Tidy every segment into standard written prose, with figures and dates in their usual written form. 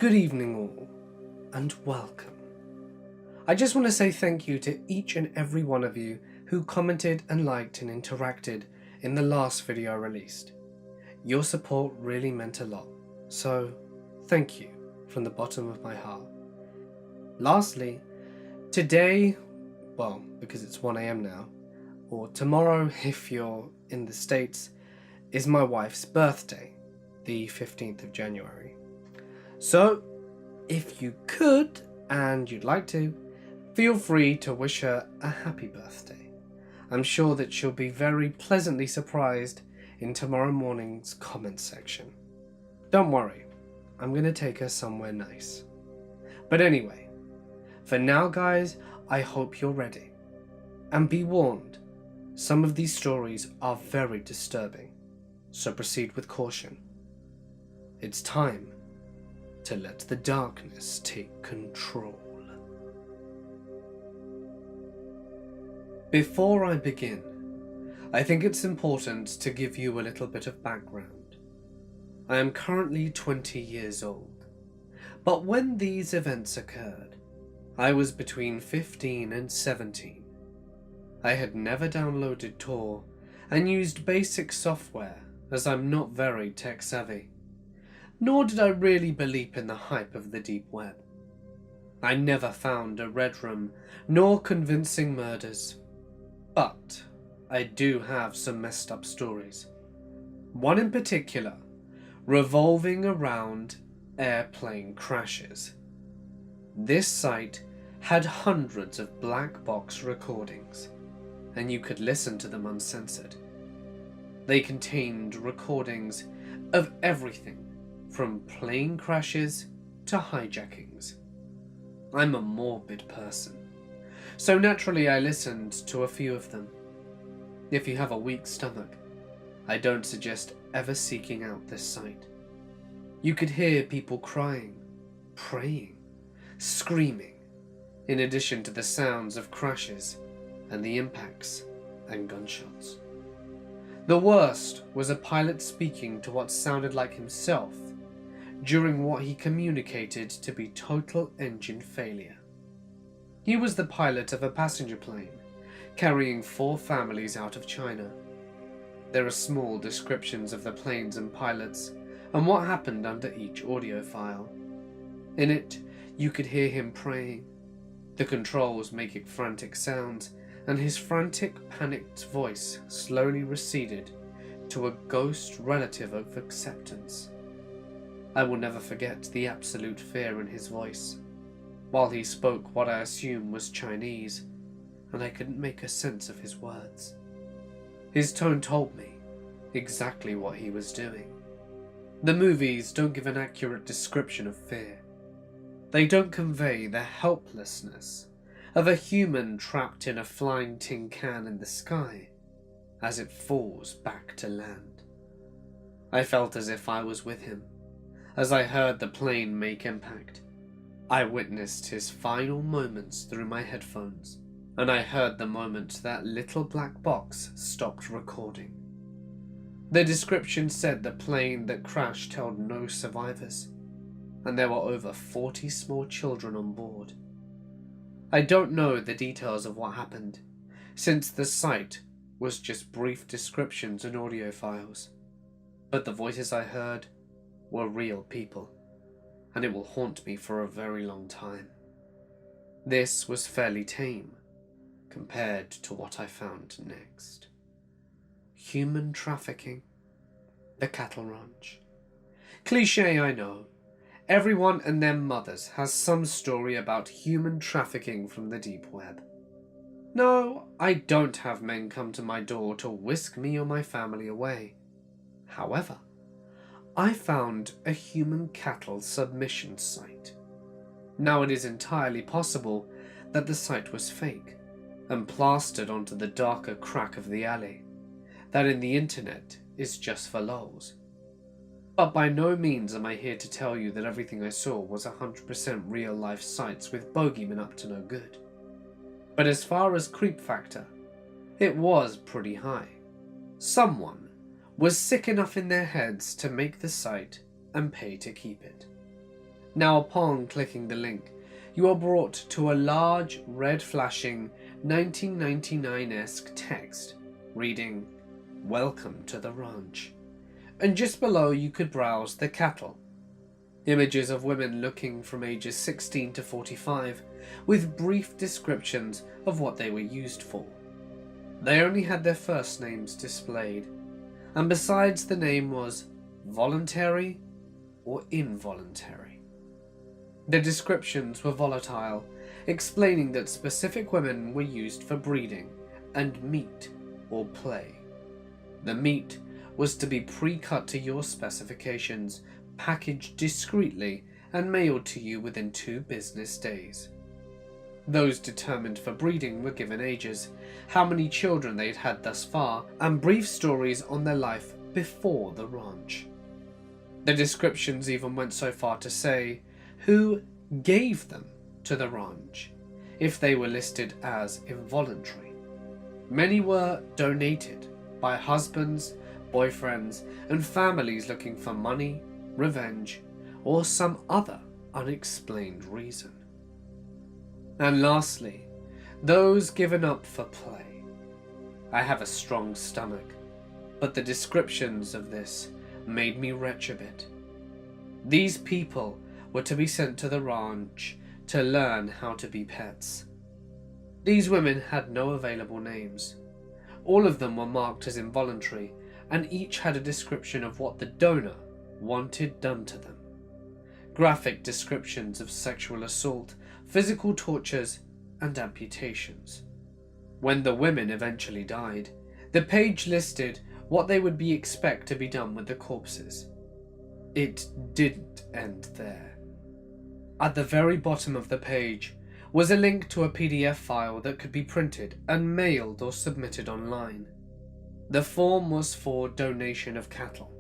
Good evening all, and welcome. I just want to say thank you to each and every one of you who commented and liked and interacted in the last video I released. Your support really meant a lot, so thank you from the bottom of my heart. Lastly, today, well, because it's 1 AM now, or tomorrow if you're in the States, is my wife's birthday, the 15th of January. So, if you could, and you'd like to, feel free to wish her a happy birthday. I'm sure that she'll be very pleasantly surprised in tomorrow morning's comment section. Don't worry, I'm going to take her somewhere nice. But anyway, for now guys, I hope you're ready. And be warned, some of these stories are very disturbing, so proceed with caution. It's time to let the darkness take control. Before I begin, I think it's important to give you a little bit of background. I am currently 20 years old, but when these events occurred, I was between 15 and 17. I had never downloaded Tor and used basic software as I'm not very tech savvy. Nor did I really believe in the hype of the deep web. I never found a red room, nor convincing murders. But I do have some messed up stories. One in particular, revolving around airplane crashes. This site had hundreds of black box recordings, and you could listen to them uncensored. They contained recordings of everything from plane crashes to hijackings. I'm a morbid person, so naturally I listened to a few of them. If you have a weak stomach, I don't suggest ever seeking out this site. You could hear people crying, praying, screaming, in addition to the sounds of crashes and the impacts and gunshots. The worst was a pilot speaking to what sounded like himself during what he communicated to be total engine failure. He was the pilot of a passenger plane carrying 4 families out of China. There are small descriptions of the planes and pilots and what happened under each audio file. In it, you could hear him praying, the controls making frantic sounds, and his frantic, panicked voice slowly receded to a ghost relative of acceptance. I will never forget the absolute fear in his voice, while he spoke what I assume was Chinese, and I couldn't make a sense of his words. His tone told me exactly what he was doing. The movies don't give an accurate description of fear. They don't convey the helplessness of a human trapped in a flying tin can in the sky as it falls back to land. I felt as if I was with him as I heard the plane make impact. I witnessed his final moments through my headphones, and I heard the moment that little black box stopped recording. The description said the plane that crashed held no survivors, and there were over 40 small children on board. I don't know the details of what happened, since the site was just brief descriptions and audio files, but the voices I heard were real people, and it will haunt me for a very long time. This was fairly tame compared to what I found next. Human trafficking, the cattle ranch. Cliché, I know. Everyone and their mothers has some story about human trafficking from the deep web. No, I don't have men come to my door to whisk me or my family away. However, I found a human cattle submission site. Now it is entirely possible that the site was fake and plastered onto the darker crack of the alley, that in the internet is just for lols. But by no means am I here to tell you that everything I saw was 100% real life sites with bogeymen up to no good. But as far as creep factor, it was pretty high. Someone was sick enough in their heads to make the site and pay to keep it. Now upon clicking the link, you are brought to a large, red flashing 1999-esque text reading, "Welcome to the ranch." And just below you could browse the cattle. Images of women looking from ages 16 to 45 with brief descriptions of what they were used for. They only had their first names displayed, and besides the name was voluntary or involuntary. The descriptions were volatile, explaining that specific women were used for breeding and meat or play. The meat was to be pre-cut to your specifications, packaged discreetly, and mailed to you within 2 business days. Those determined for breeding were given ages, how many children they had had thus far, and brief stories on their life before the ranch. The descriptions even went so far to say who gave them to the ranch, if they were listed as involuntary. Many were donated by husbands, boyfriends, and families looking for money, revenge, or some other unexplained reason. And lastly, those given up for play. I have a strong stomach, but the descriptions of this made me retch a bit. These people were to be sent to the ranch to learn how to be pets. These women had no available names. All of them were marked as involuntary, and each had a description of what the donor wanted done to them. Graphic descriptions of sexual assault, physical tortures, and amputations. When the women eventually died, the page listed what they would expect to be done with the corpses. It didn't end there. At the very bottom of the page was a link to a PDF file that could be printed and mailed or submitted online. The form was for donation of cattle.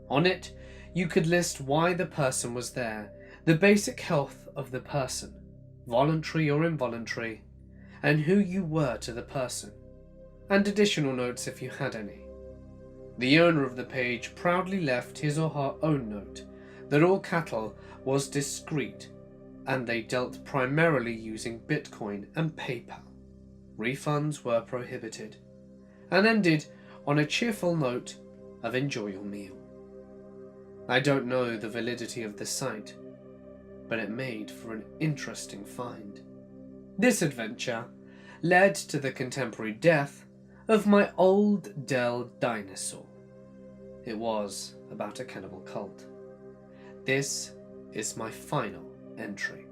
On it, you could list why the person was there, the basic health of the person, voluntary or involuntary, and who you were to the person, and additional notes if you had any. The owner of the page proudly left his or her own note that all cattle was discreet and they dealt primarily using Bitcoin and PayPal. Refunds were prohibited, and ended on a cheerful note of "enjoy your meal." I don't know the validity of the site, but it made for an interesting find. This adventure led to the contemporary death of my old Dell dinosaur. It was about a cannibal cult. This is my final entry.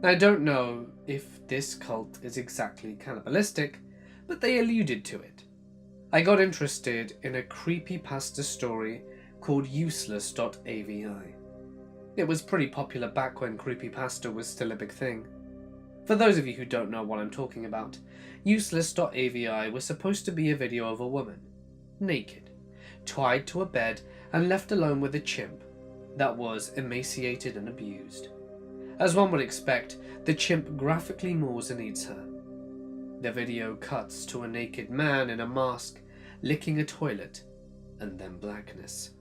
I don't know if this cult is exactly cannibalistic, but they alluded to it. I got interested in a creepypasta story called useless.avi. It was pretty popular back when creepypasta was still a big thing. For those of you who don't know what I'm talking about, useless.avi was supposed to be a video of a woman, naked, tied to a bed and left alone with a chimp that was emaciated and abused. As one would expect, the chimp graphically maws and eats her. The video cuts to a naked man in a mask licking a toilet, and then blackness.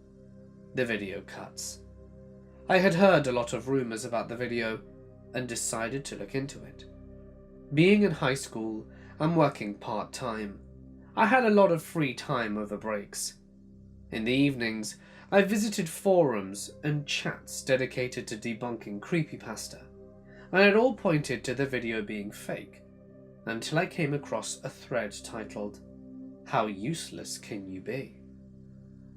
The video cuts. I had heard a lot of rumors about the video and decided to look into it. Being in high school and working part-time, I had a lot of free time over breaks. In the evenings, I visited forums and chats dedicated to debunking creepypasta, and it all pointed to the video being fake, until I came across a thread titled, "How Useless Can You Be?"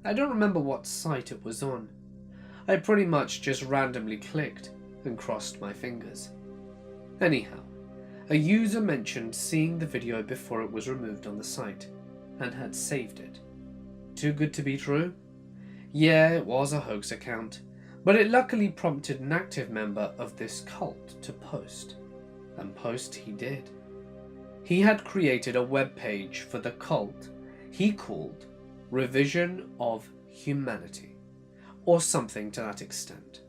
I don't remember what site it was on. I pretty much just randomly clicked and crossed my fingers. Anyhow, a user mentioned seeing the video before it was removed on the site, and had saved it. Too good to be true? Yeah, it was a hoax account, but it luckily prompted an active member of this cult to post, and post he did. He had created a web page for the cult he called Revision of Humanity, or something to that extent.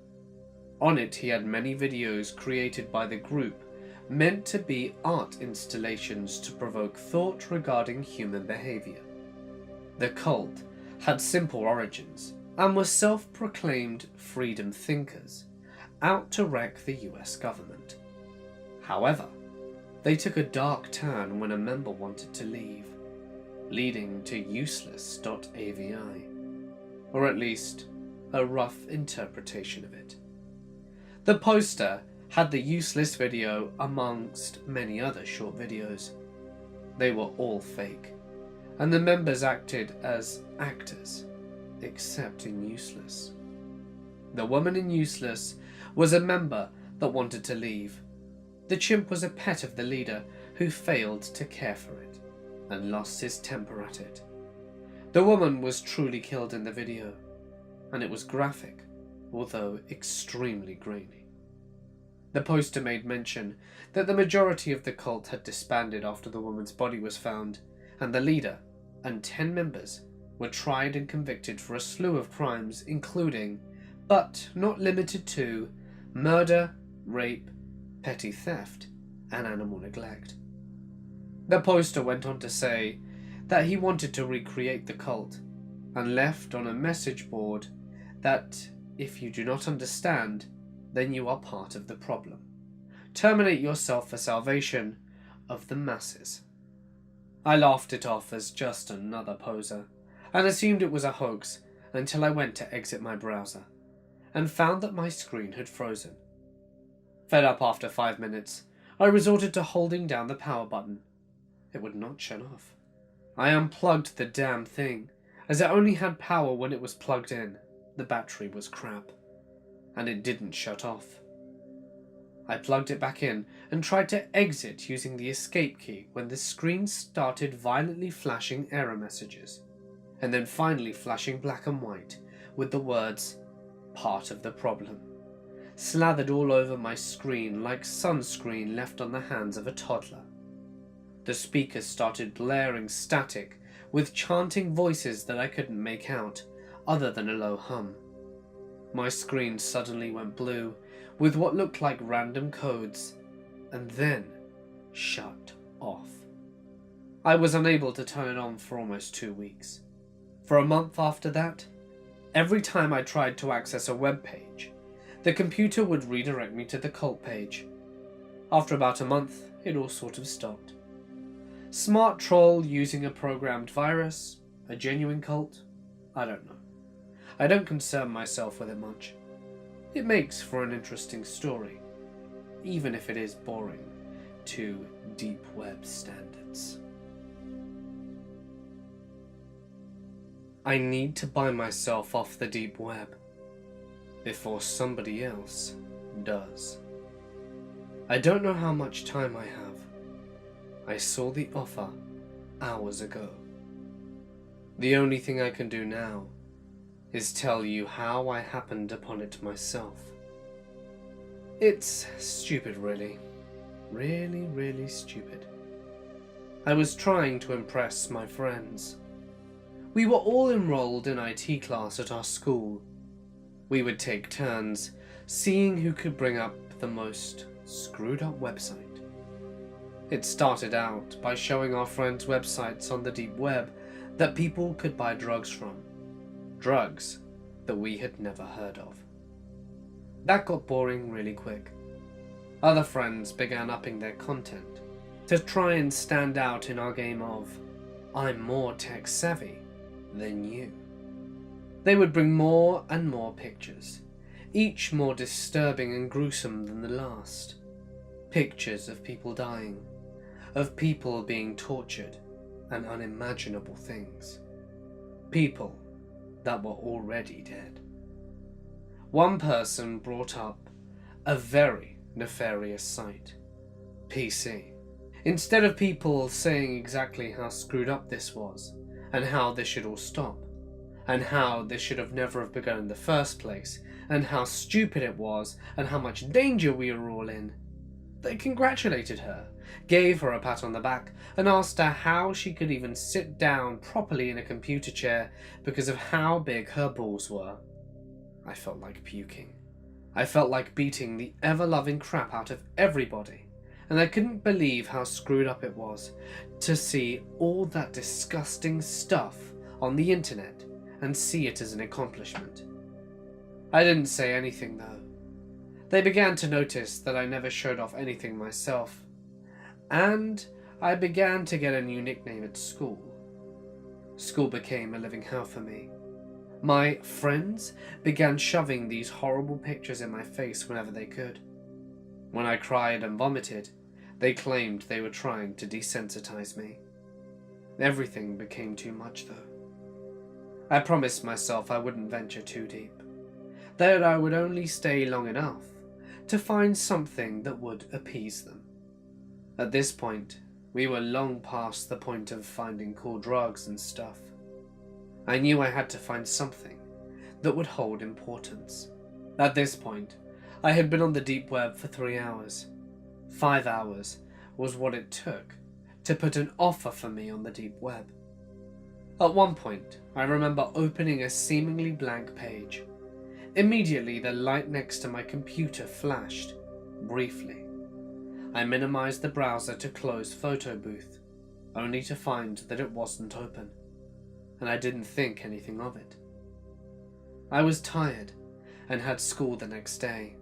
On it he had many videos created by the group meant to be art installations to provoke thought regarding human behavior. The cult had simple origins, and were self-proclaimed freedom thinkers out to wreck the US government. However, they took a dark turn when a member wanted to leave, leading to useless.avi, or at least a rough interpretation of it. The poster had the useless video amongst many other short videos. They were all fake, and the members acted as actors, except in Useless. The woman in Useless was a member that wanted to leave. The chimp was a pet of the leader who failed to care for it and lost his temper at it. The woman was truly killed in the video, and it was graphic, although extremely grainy. The poster made mention that the majority of the cult had disbanded after the woman's body was found, and the leader and 10 members were tried and convicted for a slew of crimes, including, but not limited to, murder, rape, petty theft, and animal neglect. The poster went on to say that he wanted to recreate the cult, and left on a message board that if you do not understand, then you are part of the problem. Terminate yourself for salvation of the masses. I laughed it off as just another poser, and assumed it was a hoax until I went to exit my browser, and found that my screen had frozen. Fed up after 5 minutes, I resorted to holding down the power button. It would not shut off. I unplugged the damn thing, as it only had power when it was plugged in. The battery was crap, and it didn't shut off. I plugged it back in and tried to exit using the escape key when the screen started violently flashing error messages, and then finally flashing black and white with the words, "part of the problem," slathered all over my screen like sunscreen left on the hands of a toddler. The speakers started blaring static with chanting voices that I couldn't make out, other than a low hum. My screen suddenly went blue with what looked like random codes, and then shut off. I was unable to turn it on for almost 2 weeks. For a month after that, every time I tried to access a web page, the computer would redirect me to the cult page. After about a month, it all sort of stopped. Smart troll using a programmed virus? A genuine cult? I don't know. I don't concern myself with it much. It makes for an interesting story, even if it is boring to deep web standards. I need to buy myself off the deep web before somebody else does. I don't know how much time I have. I saw the offer hours ago. The only thing I can do now is tell you how I happened upon it myself. It's stupid, really. Really, really stupid. I was trying to impress my friends. We were all enrolled in IT class at our school. We would take turns seeing who could bring up the most screwed up website. It started out by showing our friends websites on the deep web that people could buy drugs from. Drugs that we had never heard of. That got boring really quick. Other friends began upping their content to try and stand out in our game of I'm more tech savvy than you. They would bring more and more pictures, each more disturbing and gruesome than the last. Pictures of people dying, of people being tortured, and unimaginable things. People that were already dead. One person brought up a very nefarious site, PC. Instead of people saying exactly how screwed up this was, and how this should all stop, and how this should have never have begun in the first place, and how stupid it was, and how much danger we were all in, they congratulated her, gave her a pat on the back, and asked her how she could even sit down properly in a computer chair because of how big her balls were. I felt like puking. I felt like beating the ever-loving crap out of everybody, and I couldn't believe how screwed up it was to see all that disgusting stuff on the internet and see it as an accomplishment. I didn't say anything though. They began to notice that I never showed off anything myself, and I began to get a new nickname at school. School became a living hell for me. My friends began shoving these horrible pictures in my face whenever they could. When I cried and vomited, they claimed they were trying to desensitize me. Everything became too much though. I promised myself I wouldn't venture too deep, that I would only stay long enough to find something that would appease them. At this point, we were long past the point of finding cool drugs and stuff. I knew I had to find something that would hold importance. At this point, I had been on the deep web for 3 hours. 5 hours was what it took to put an offer for me on the deep web. At one point, I remember opening a seemingly blank page. Immediately, the light next to my computer flashed, briefly. I minimized the browser to close Photo Booth, only to find that it wasn't open, and I didn't think anything of it. I was tired and had school the next day,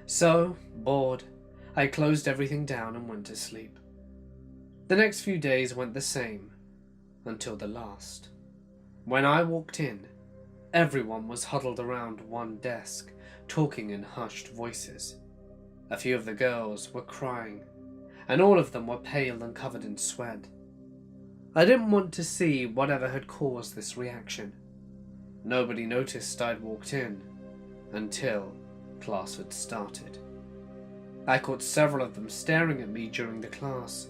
so, bored, I closed everything down and went to sleep. The next few days went the same, until the last. When I walked in, everyone was huddled around one desk, talking in hushed voices. A few of the girls were crying, and all of them were pale and covered in sweat. I didn't want to see whatever had caused this reaction. Nobody noticed I'd walked in, until class had started. I caught several of them staring at me during the class.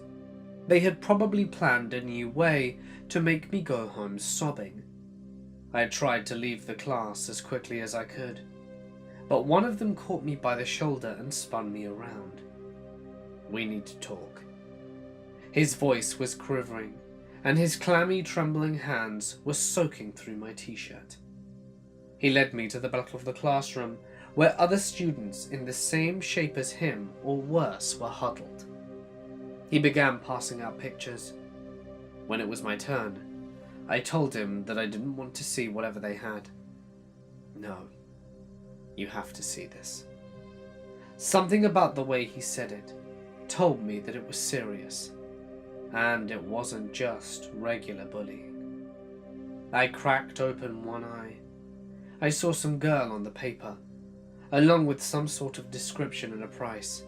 They had probably planned a new way to make me go home sobbing. I had tried to leave the class as quickly as I could, but one of them caught me by the shoulder and spun me around. "We need to talk." His voice was quivering, and his clammy, trembling hands were soaking through my t-shirt. He led me to the back of the classroom, where other students in the same shape as him, or worse, were huddled. He began passing out pictures. When it was my turn, I told him that I didn't want to see whatever they had. "No, you have to see this." Something about the way he said it told me that it was serious, and it wasn't just regular bullying. I cracked open one eye. I saw some girl on the paper, along with some sort of description and a price.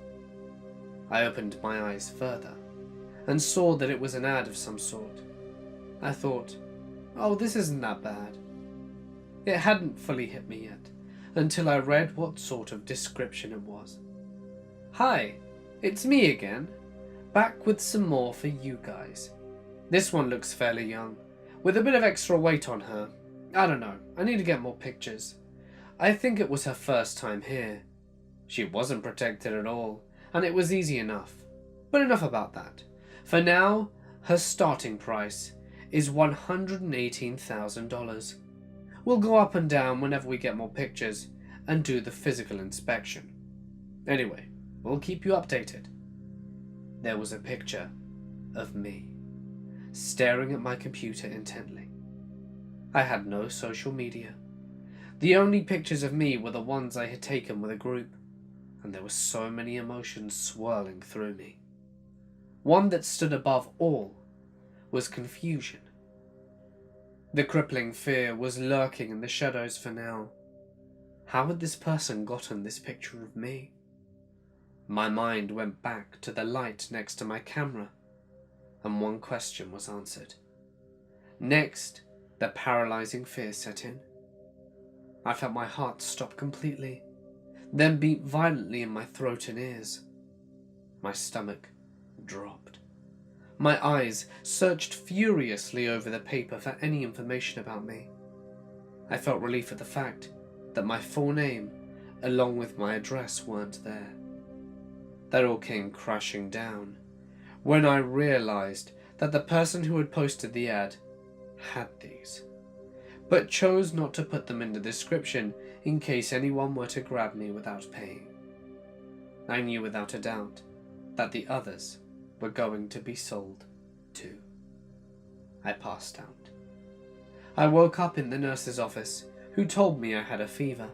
I opened my eyes further and saw that it was an ad of some sort. I thought, oh, this isn't that bad. It hadn't fully hit me yet until I read what sort of description it was. "Hi, it's me again, back with some more for you guys. This one looks fairly young, with a bit of extra weight on her. I don't know, I need to get more pictures. I think it was her first time here. She wasn't protected at all, and it was easy enough. But enough about that. For now, her starting price is $118,000. We'll go up and down whenever we get more pictures and do the physical inspection. Anyway, we'll keep you updated." There was a picture of me, staring at my computer intently. I had no social media. The only pictures of me were the ones I had taken with a group, and there were so many emotions swirling through me. One that stood above all was confusion. The crippling fear was lurking in the shadows for now. How had this person gotten this picture of me? My mind went back to the light next to my camera, and one question was answered. Next, the paralyzing fear set in. I felt my heart stop completely, then beat violently in my throat and ears. My stomach dropped. My eyes searched furiously over the paper for any information about me. I felt relief at the fact that my full name, along with my address, weren't there. That all came crashing down when I realized that the person who had posted the ad had these, but chose not to put them in the description in case anyone were to grab me without paying. I knew without a doubt that the others were going to be sold too. I passed out. I woke up in the nurse's office, who told me I had a fever,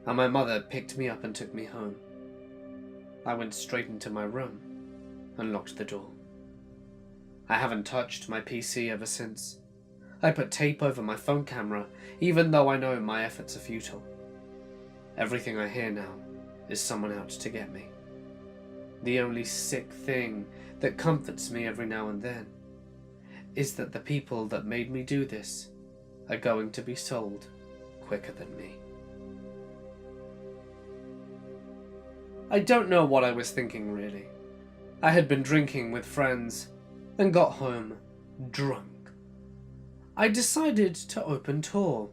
and my mother picked me up and took me home. I went straight into my room and locked the door. I haven't touched my PC ever since. I put tape over my phone camera, even though I know my efforts are futile. Everything I hear now is someone out to get me. The only sick thing that comforts me every now and then is that the people that made me do this are going to be sold quicker than me. I don't know what I was thinking really. I had been drinking with friends and got home drunk. I decided to open Tor,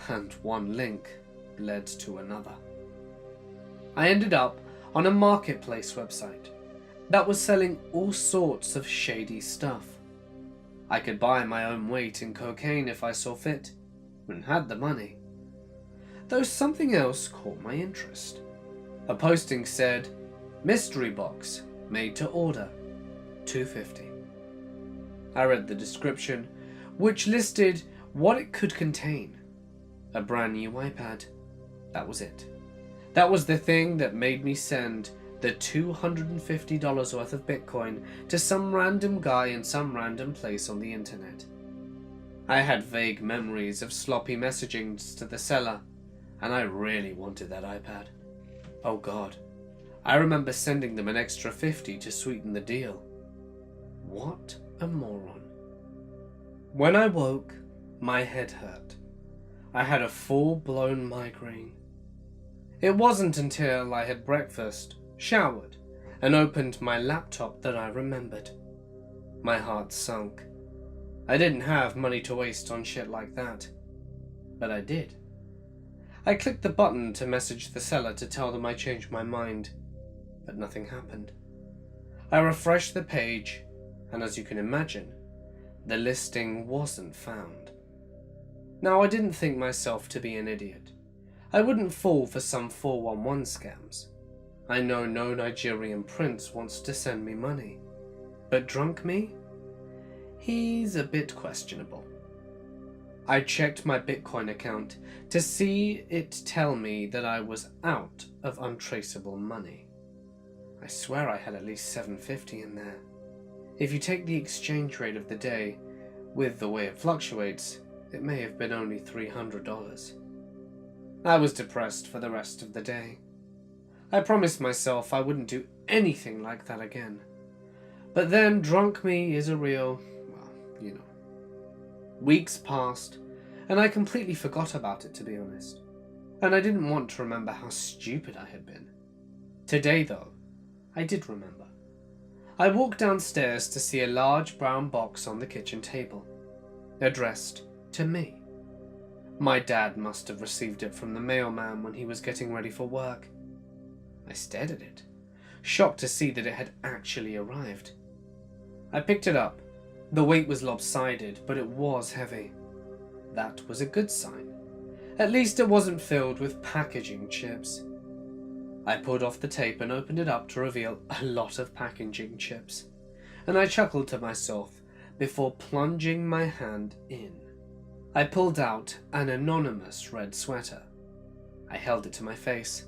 and one link led to another. I ended up on a marketplace website that was selling all sorts of shady stuff. I could buy my own weight in cocaine if I saw fit, and had the money. Though something else caught my interest. A posting said, "Mystery box, made to order, $2.50. I read the description, which listed what it could contain. A brand new iPad. That was it. That was the thing that made me send the $250 worth of Bitcoin to some random guy in some random place on the internet. I had vague memories of sloppy messagings to the seller, and I really wanted that iPad. Oh God, I remember sending them an extra $50 to sweeten the deal. What a moron. When I woke, my head hurt. I had a full-blown migraine. It wasn't until I had breakfast, showered, and opened my laptop that I remembered. My heart sunk. I didn't have money to waste on shit like that. But I did. I clicked the button to message the seller to tell them I changed my mind, but nothing happened. I refreshed the page, and as you can imagine, the listing wasn't found. Now, I didn't think myself to be an idiot. I wouldn't fall for some 411 scams. I know no Nigerian prince wants to send me money. But drunk me? He's a bit questionable. I checked my Bitcoin account to see it tell me that I was out of untraceable money. I swear I had at least $750 in there. If you take the exchange rate of the day, with the way it fluctuates, it may have been only $300. I was depressed for the rest of the day. I promised myself I wouldn't do anything like that again. But then drunk me is a real, well, you know. Weeks passed, and I completely forgot about it, to be honest. And I didn't want to remember how stupid I had been. Today, though, I did remember. I walked downstairs to see a large brown box on the kitchen table, addressed to me. My dad must have received it from the mailman when he was getting ready for work. I stared at it, shocked to see that it had actually arrived. I picked it up. The weight was lopsided, but it was heavy. That was a good sign. At least it wasn't filled with packaging chips. I pulled off the tape and opened it up to reveal a lot of packaging chips, and I chuckled to myself before plunging my hand in. I pulled out an anonymous red sweater. I held it to my face.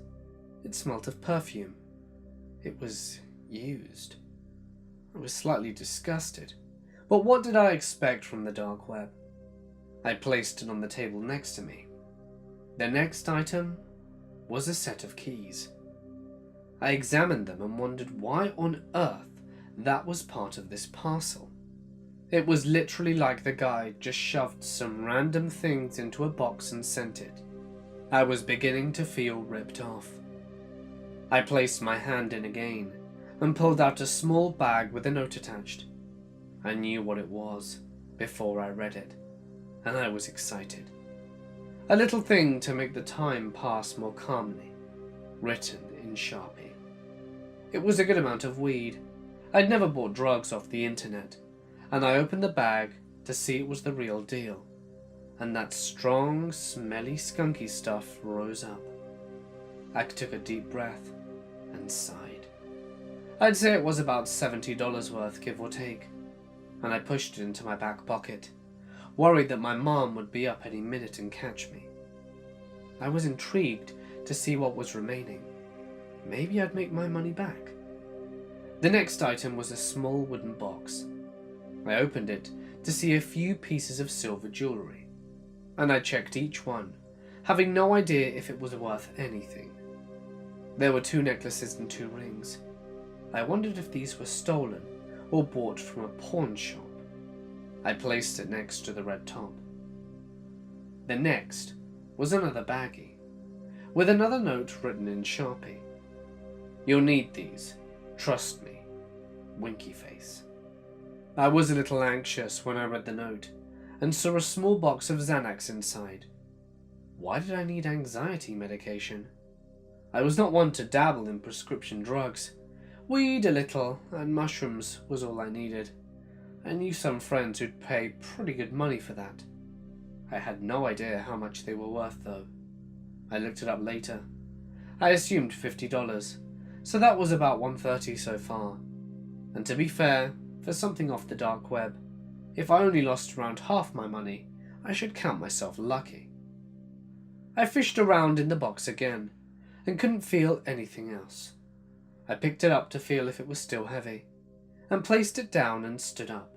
It smelt of perfume. It was used. I was slightly disgusted, but what did I expect from the dark web? I placed it on the table next to me. The next item was a set of keys. I examined them and wondered why on earth that was part of this parcel. It was literally like the guy just shoved some random things into a box and sent it. I was beginning to feel ripped off. I placed my hand in again and pulled out a small bag with a note attached. I knew what it was before I read it, and I was excited. A little thing to make the time pass more calmly, written in Sharpie. It was a good amount of weed. I'd never bought drugs off the internet, and I opened the bag to see it was the real deal, and that strong, smelly, skunky stuff rose up. I took a deep breath and sighed. I'd say it was about $70 worth, give or take, and I pushed it into my back pocket, worried that my mom would be up any minute and catch me. I was intrigued to see what was remaining. Maybe I'd make my money back. The next item was a small wooden box. I opened it to see a few pieces of silver jewellery, and I checked each one, having no idea if it was worth anything. There were 2 necklaces and 2 rings. I wondered if these were stolen or bought from a pawn shop. I placed it next to the red top. The next was another baggie, with another note written in Sharpie. "You'll need these, trust me, winky face." I was a little anxious when I read the note, and saw a small box of Xanax inside. Why did I need anxiety medication? I was not one to dabble in prescription drugs. Weed a little, and mushrooms was all I needed. I knew some friends who'd pay pretty good money for that. I had no idea how much they were worth though. I looked it up later. I assumed $50, so that was about $130 so far. And to be fair, for something off the dark web, if I only lost around half my money, I should count myself lucky. I fished around in the box again, and couldn't feel anything else. I picked it up to feel if it was still heavy, and placed it down and stood up.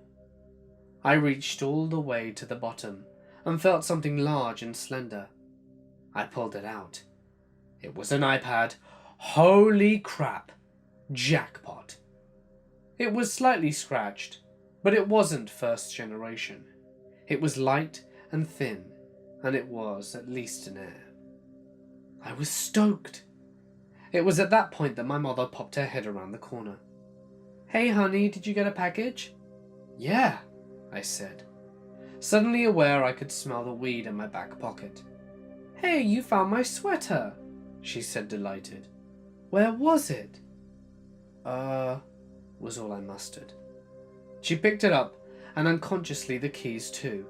I reached all the way to the bottom, and felt something large and slender. I pulled it out. It was an iPad. Holy crap! Jackpot! It was slightly scratched, but it wasn't first generation. It was light and thin, and it was at least an Air. I was stoked. It was at that point that my mother popped her head around the corner. "Hey honey, did you get a package?" "Yeah," I said, suddenly aware I could smell the weed in my back pocket. "Hey, you found my sweater," she said, delighted. "Where was it?" Was all I mustered. She picked it up, and unconsciously the keys too.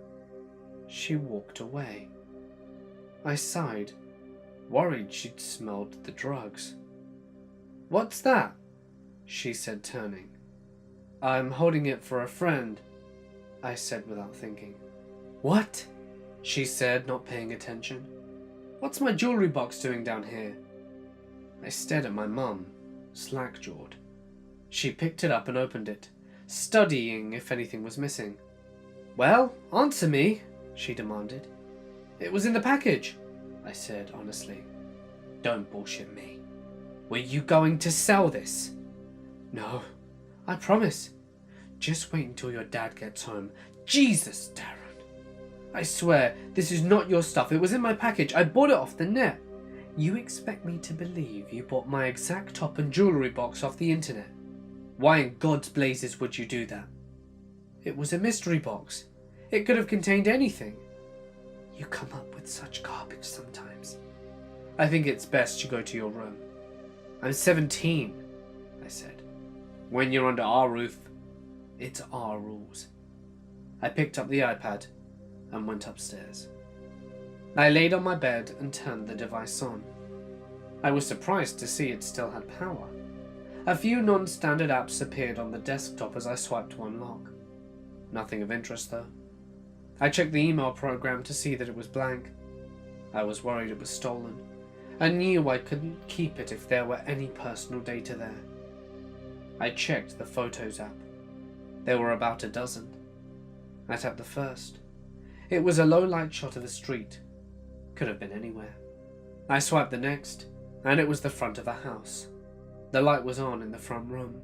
She walked away. I sighed, worried she'd smelled the drugs. "What's that?" she said, turning. "I'm holding it for a friend," I said without thinking. "What?" she said, not paying attention. "What's my jewellery box doing down here?" I stared at my mum, slack-jawed. She picked it up and opened it, studying if anything was missing. "Well, answer me," she demanded. "It was in the package," I said honestly. "Don't bullshit me. Were you going to sell this?" "No, I promise. Just wait until your dad gets home." "Jesus, Darren. I swear, this is not your stuff. It was in my package. I bought it off the net." "You expect me to believe you bought my exact top and jewellery box off the internet? Why in God's blazes would you do that?" "It was a mystery box. It could have contained anything." "You come up with such garbage sometimes. I think it's best you go to your room." "I'm 17, I said. "When you're under our roof, it's our rules." I picked up the iPad and went upstairs. I laid on my bed and turned the device on. I was surprised to see it still had power. A few non-standard apps appeared on the desktop as I swiped to unlock. Nothing of interest though. I checked the email program to see that it was blank. I was worried it was stolen. I knew I couldn't keep it if there were any personal data there. I checked the Photos app. There were about a dozen. I tapped the first. It was a low-light shot of a street. Could have been anywhere. I swiped the next, and it was the front of a house. The light was on in the front room,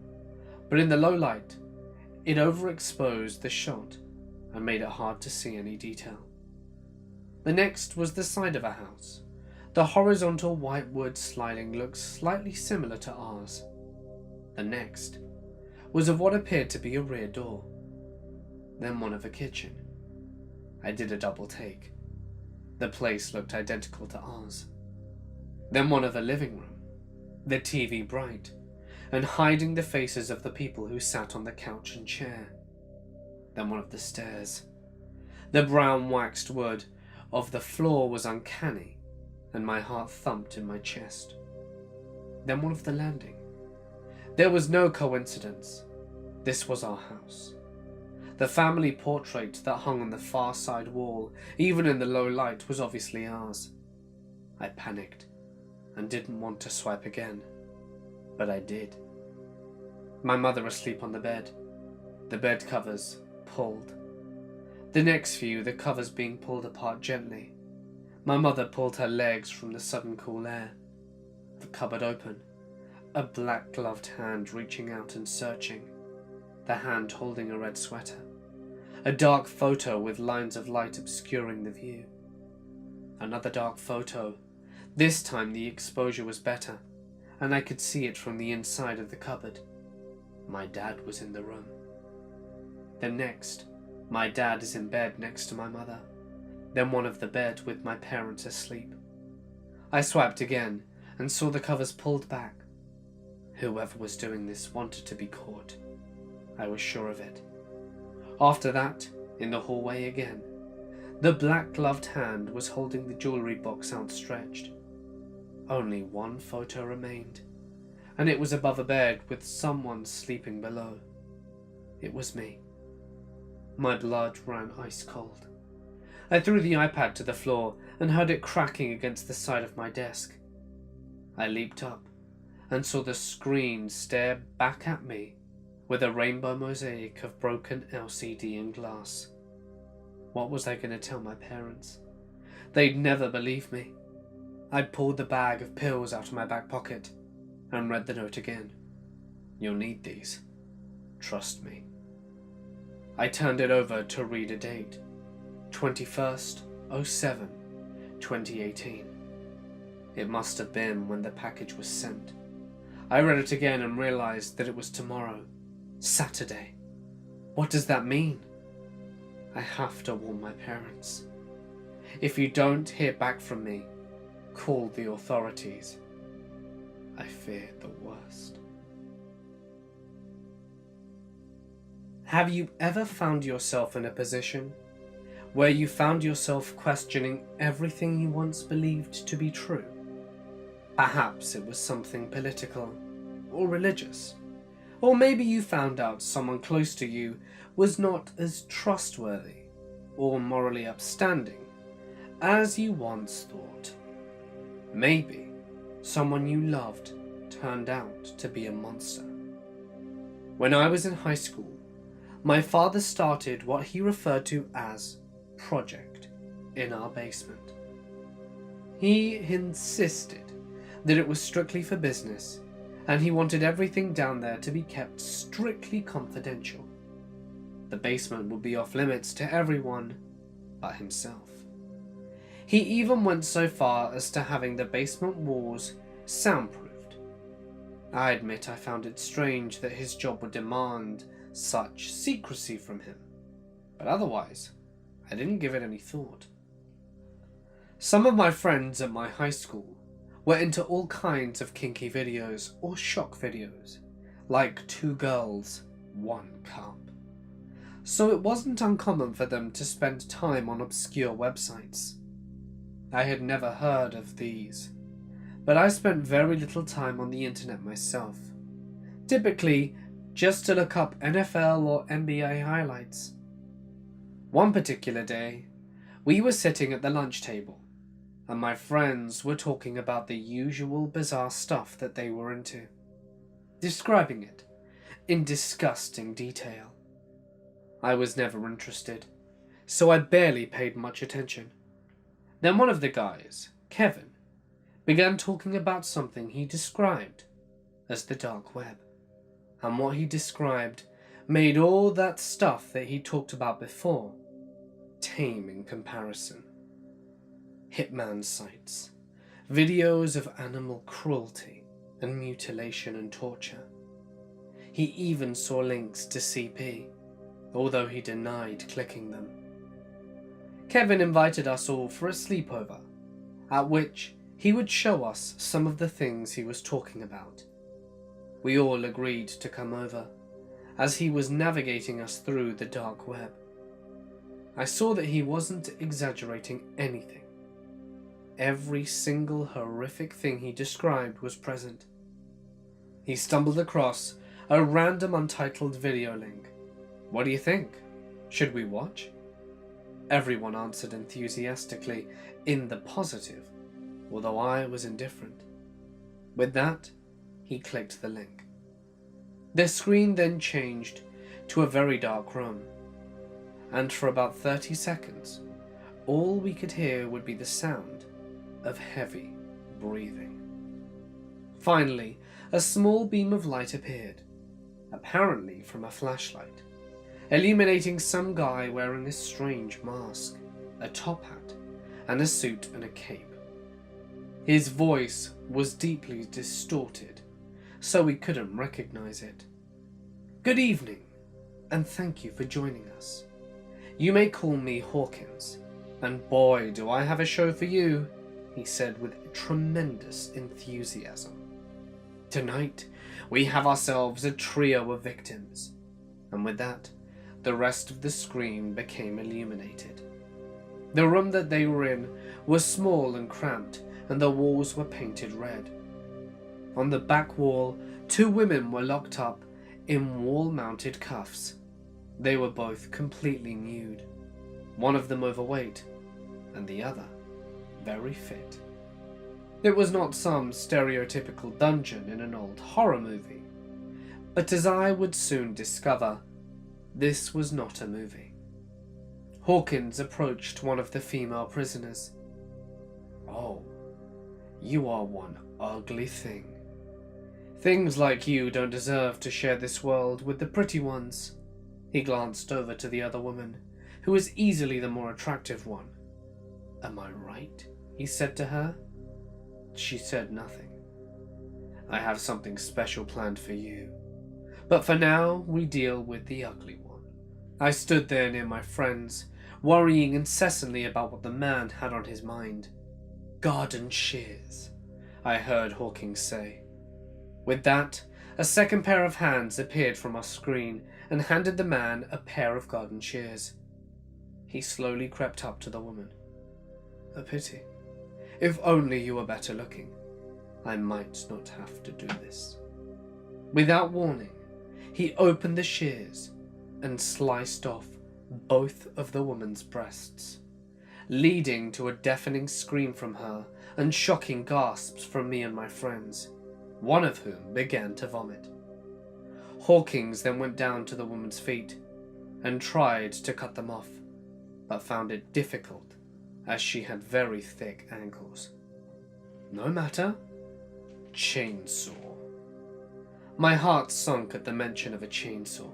but in the low light, it overexposed the shot and made it hard to see any detail. The next was the side of a house. The horizontal white wood sliding looked slightly similar to ours. The next was of what appeared to be a rear door. Then one of a kitchen. I did a double take. The place looked identical to ours. Then one of a living room. The TV bright, and hiding the faces of the people who sat on the couch and chair. Then one of the stairs. The brown waxed wood of the floor was uncanny, and my heart thumped in my chest. Then one of the landing. There was no coincidence. This was our house. The family portrait that hung on the far side wall, even in the low light, was obviously ours. I panicked and didn't want to swipe again, but I did. My mother asleep on the bed, the bed covers pulled. The next view, the covers being pulled apart gently. My mother pulled her legs from the sudden cool air. The cupboard open, a black gloved hand reaching out and searching, the hand holding a red sweater. A dark photo with lines of light obscuring the view. Another dark photo. This time the exposure was better, and I could see it from the inside of the cupboard. My dad was in the room. Then next, my dad is in bed next to my mother. Then one of the bed with my parents asleep. I swiped again and saw the covers pulled back. Whoever was doing this wanted to be caught. I was sure of it. After that, in the hallway again, the black-gloved hand was holding the jewellery box outstretched. Only one photo remained, and it was above a bed with someone sleeping below. It was me. My blood ran ice cold. I threw the iPad to the floor and heard it cracking against the side of my desk. I leaped up and saw the screen stare back at me with a rainbow mosaic of broken LCD and glass. What was I going to tell my parents? They'd never believe me. I'd pulled the bag of pills out of my back pocket and read the note again. You'll need these. Trust me. I turned it over to read a date. 21/07/2018. It must have been when the package was sent. I read it again and realized that it was tomorrow. Saturday. What does that mean? I have to warn my parents. If you don't hear back from me, call the authorities. I fear the worst. Have you ever found yourself in a position where you found yourself questioning everything you once believed to be true? Perhaps it was something political or religious. Or maybe you found out someone close to you was not as trustworthy or morally upstanding as you once thought. Maybe someone you loved turned out to be a monster. When I was in high school, my father started what he referred to as project in our basement. He insisted that it was strictly for business, and he wanted everything down there to be kept strictly confidential. The basement would be off limits to everyone but himself. He even went so far as to having the basement walls soundproofed. I admit I found it strange that his job would demand such secrecy from him, but otherwise, I didn't give it any thought. Some of my friends at my high school were into all kinds of kinky videos or shock videos, like 2 girls, 1 cup. So it wasn't uncommon for them to spend time on obscure websites. I had never heard of these, but I spent very little time on the internet myself, typically just to look up NFL or NBA highlights. One particular day, we were sitting at the lunch table, and my friends were talking about the usual bizarre stuff that they were into, describing it in disgusting detail. I was never interested, so I barely paid much attention. Then one of the guys, Kevin, began talking about something he described as the dark web, and what he described made all that stuff that he talked about before tame in comparison. Hitman sites, videos of animal cruelty and mutilation and torture. He even saw links to CP, although he denied clicking them. Kevin invited us all for a sleepover, at which he would show us some of the things he was talking about. We all agreed to come over, as he was navigating us through the dark web. I saw that he wasn't exaggerating anything. Every single horrific thing he described was present. He stumbled across a random untitled video link. What do you think? Should we watch? Everyone answered enthusiastically in the positive, although I was indifferent. With that, he clicked the link. The screen then changed to a very dark room, and for about 30 seconds, all we could hear would be the sound of heavy breathing. Finally, a small beam of light appeared, apparently from a flashlight, illuminating some guy wearing a strange mask, a top hat, and a suit and a cape. His voice was deeply distorted, so we couldn't recognize it. "Good evening, and thank you for joining us. You may call me Hawkins, and boy do I have a show for you," he said with tremendous enthusiasm. "Tonight, we have ourselves a trio of victims," and with that, the rest of the screen became illuminated. The room that they were in was small and cramped, and the walls were painted red. On the back wall, 2 women were locked up in wall-mounted cuffs. They were both completely nude, one of them overweight, and the other very fit. It was not some stereotypical dungeon in an old horror movie, but as I would soon discover, this was not a movie. Hawkins approached one of the female prisoners. "Oh, you are one ugly thing. Things like you don't deserve to share this world with the pretty ones." He glanced over to the other woman, who was easily the more attractive one. "Am I right?" he said to her. She said nothing. "I have something special planned for you, but for now we deal with the ugly one." I stood there near my friends, worrying incessantly about what the man had on his mind. "Garden shears," I heard Hawkins say. With that, a second pair of hands appeared from our screen and handed the man a pair of garden shears. He slowly crept up to the woman. "A pity. If only you were better looking. I might not have to do this." Without warning, he opened the shears and sliced off both of the woman's breasts, leading to a deafening scream from her and shocking gasps from me and my friends, one of whom began to vomit. Hawkins then went down to the woman's feet and tried to cut them off, but found it difficult as she had very thick ankles. "No matter. Chainsaw." My heart sunk at the mention of a chainsaw.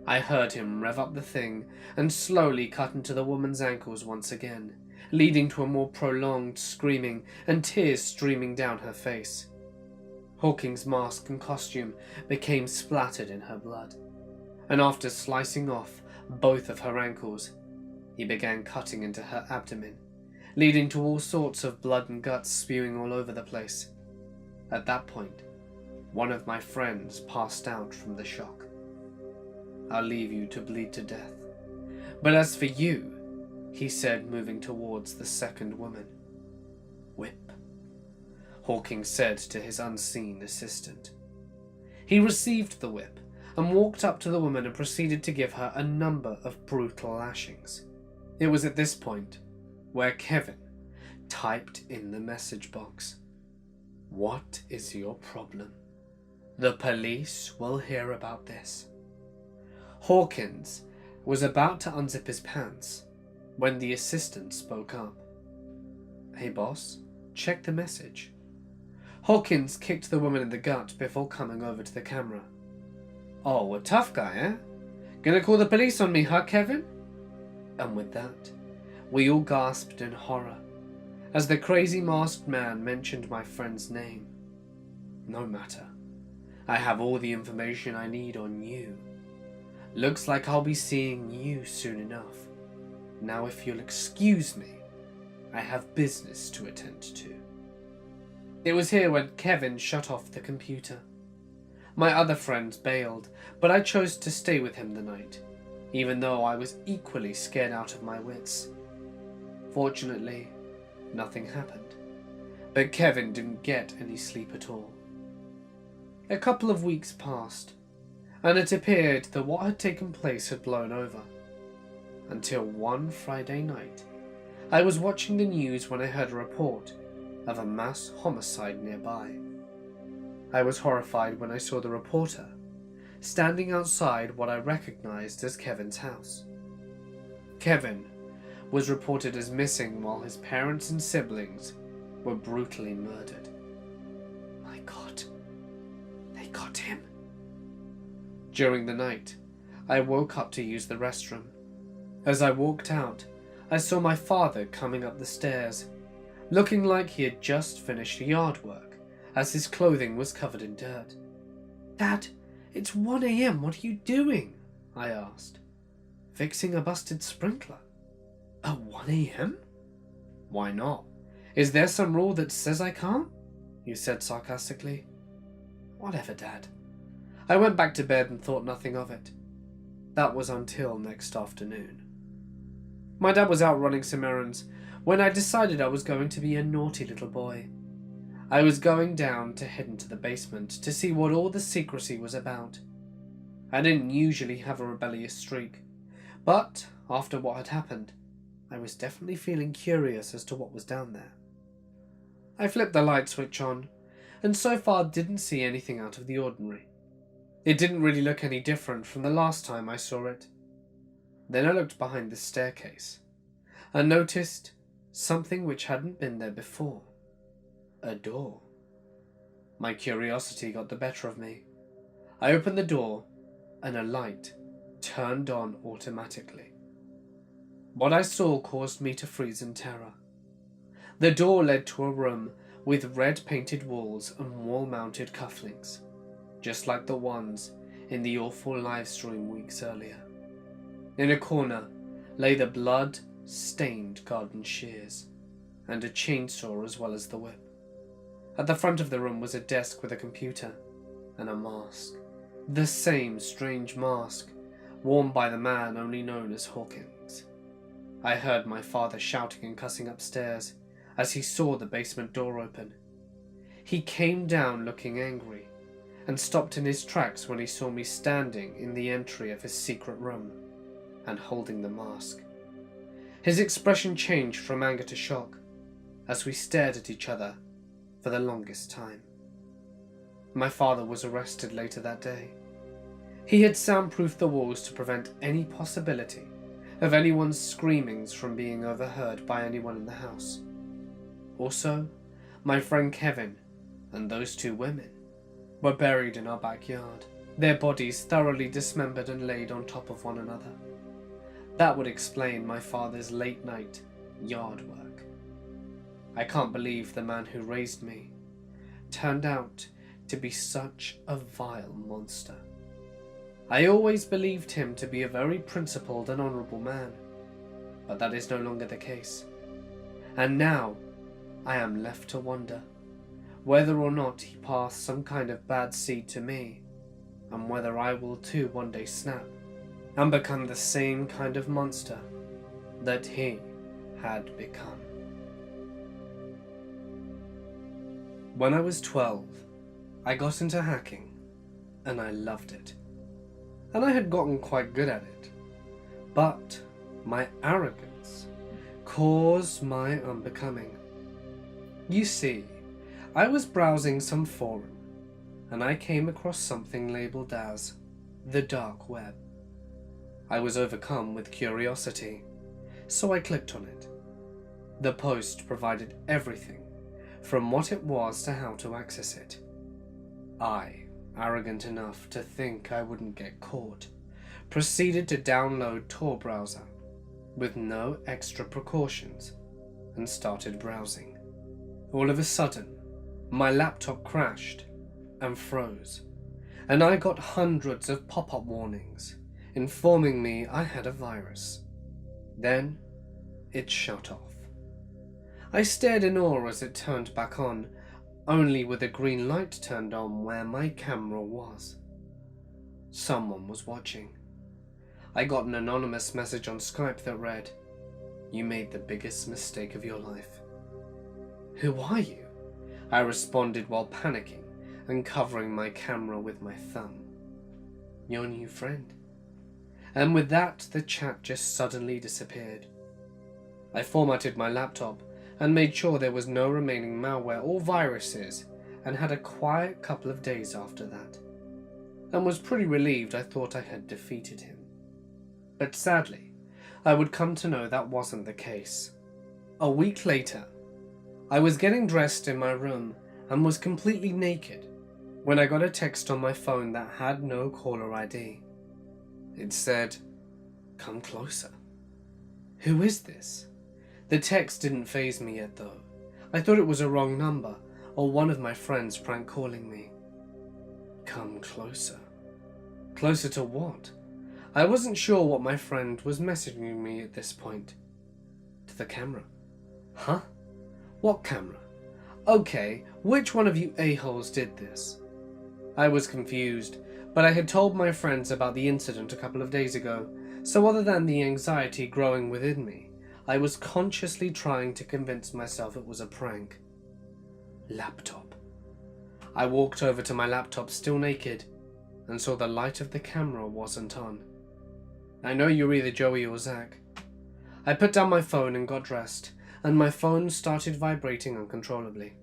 I heard him rev up the thing and slowly cut into the woman's ankles once again, leading to a more prolonged screaming and tears streaming down her face. Hawkins' mask and costume became splattered in her blood, and after slicing off both of her ankles, he began cutting into her abdomen, leading to all sorts of blood and guts spewing all over the place. At that point, one of my friends passed out from the shock. "I'll leave you to bleed to death. But as for you," he said, moving towards the second woman. "Whip," Hawkins said to his unseen assistant. He received the whip and walked up to the woman and proceeded to give her a number of brutal lashings. It was at this point where Kevin typed in the message box, "What is your problem? The police will hear about this." Hawkins was about to unzip his pants when the assistant spoke up. "Hey boss, check the message." Hawkins kicked the woman in the gut before coming over to the camera. "Oh, a tough guy, eh? Gonna call the police on me, huh, Kevin?" And with that, we all gasped in horror as the crazy masked man mentioned my friend's name. "No matter. I have all the information I need on you. Looks like I'll be seeing you soon enough. Now if you'll excuse me, I have business to attend to." It was here when Kevin shut off the computer. My other friends bailed, but I chose to stay with him the night, even though I was equally scared out of my wits. Fortunately, nothing happened, but Kevin didn't get any sleep at all. A couple of weeks passed, and it appeared that what had taken place had blown over. until one Friday night, I was watching the news when I heard a report of a mass homicide nearby. I was horrified when I saw the reporter standing outside what I recognized as Kevin's house. Kevin was reported as missing while his parents and siblings were brutally murdered. My God, they got him. During the night, I woke up to use the restroom. As I walked out, I saw my father coming up the stairs, looking like he had just finished yard work, as his clothing was covered in dirt. "Dad, it's 1 a.m. What are you doing?" I asked. "Fixing a busted sprinkler." "At 1 a.m.? "Why not? Is there some rule that says I can't?" he said sarcastically. "Whatever, Dad." I went back to bed and thought nothing of it. That was until next afternoon. My dad was out running some errands when I decided I was going to be a naughty little boy. I was going down to head into the basement to see what all the secrecy was about. I didn't usually have a rebellious streak, but after what had happened, I was definitely feeling curious as to what was down there. I flipped the light switch on, and so far didn't see anything out of the ordinary. It didn't really look any different from the last time I saw it. Then I looked behind the staircase and noticed something which hadn't been there before. A door. My curiosity got the better of me. I opened the door and a light turned on automatically. What I saw caused me to freeze in terror. The door led to a room with red painted walls and wall-mounted cufflinks, just like the ones in the awful live stream weeks earlier. In a corner lay the blood-stained garden shears, and a chainsaw as well as the whip. At the front of the room was a desk with a computer and a mask. The same strange mask worn by the man only known as Hawkins. I heard my father shouting and cussing upstairs as he saw the basement door open. He came down looking angry and stopped in his tracks when he saw me standing in the entry of his secret room and holding the mask. His expression changed from anger to shock as we stared at each other for the longest time. My father was arrested later that day. He had soundproofed the walls to prevent any possibility of anyone's screamings from being overheard by anyone in the house. Also, my friend Kevin and those two women were buried in our backyard, their bodies thoroughly dismembered and laid on top of one another. That would explain my father's late-night yard work. I can't believe the man who raised me turned out to be such a vile monster. I always believed him to be a very principled and honourable man, but that is no longer the case. And now I am left to wonder whether or not he passed some kind of bad seed to me, and whether I will too one day snap and become the same kind of monster that he had become. When I was 12, I got into hacking, and I loved it. And I had gotten quite good at it. But my arrogance caused my unbecoming. You see, I was browsing some forum, and I came across something labelled as the dark web. I was overcome with curiosity, so I clicked on it. The post provided everything from what it was to how to access it. I, arrogant enough to think I wouldn't get caught, proceeded to download Tor browser with no extra precautions and started browsing. All of a sudden, my laptop crashed and froze, and I got hundreds of pop-up warnings informing me I had a virus. Then it shut off. I stared in awe as it turned back on, only with a green light turned on where my camera was. Someone was watching. I got an anonymous message on Skype that read, "You made the biggest mistake of your life." "Who are you?" I responded while panicking and covering my camera with my thumb. "Your new friend." and with that the chat just suddenly disappeared. I formatted my laptop and made sure there was no remaining malware or viruses, and had a quiet couple of days after that, and was pretty relieved I thought I had defeated him. But sadly, I would come to know that wasn't the case. A week later, I was getting dressed in my room and was completely naked when I got a text on my phone that had no caller ID. It said, "Come closer." Who is this? The text didn't faze me yet though. I thought it was a wrong number, or one of my friends prank calling me. Come closer. Closer to what? I wasn't sure what my friend was messaging me at this point. To the camera. Huh? What camera? Okay, which one of you a-holes did this? I was confused, but I had told my friends about the incident a couple of days ago, so other than the anxiety growing within me, I was consciously trying to convince myself it was a prank. Laptop. I walked over to my laptop still naked and saw the light of the camera wasn't on. I know you're either Joey or Zach. I put down my phone and got dressed, and my phone started vibrating uncontrollably.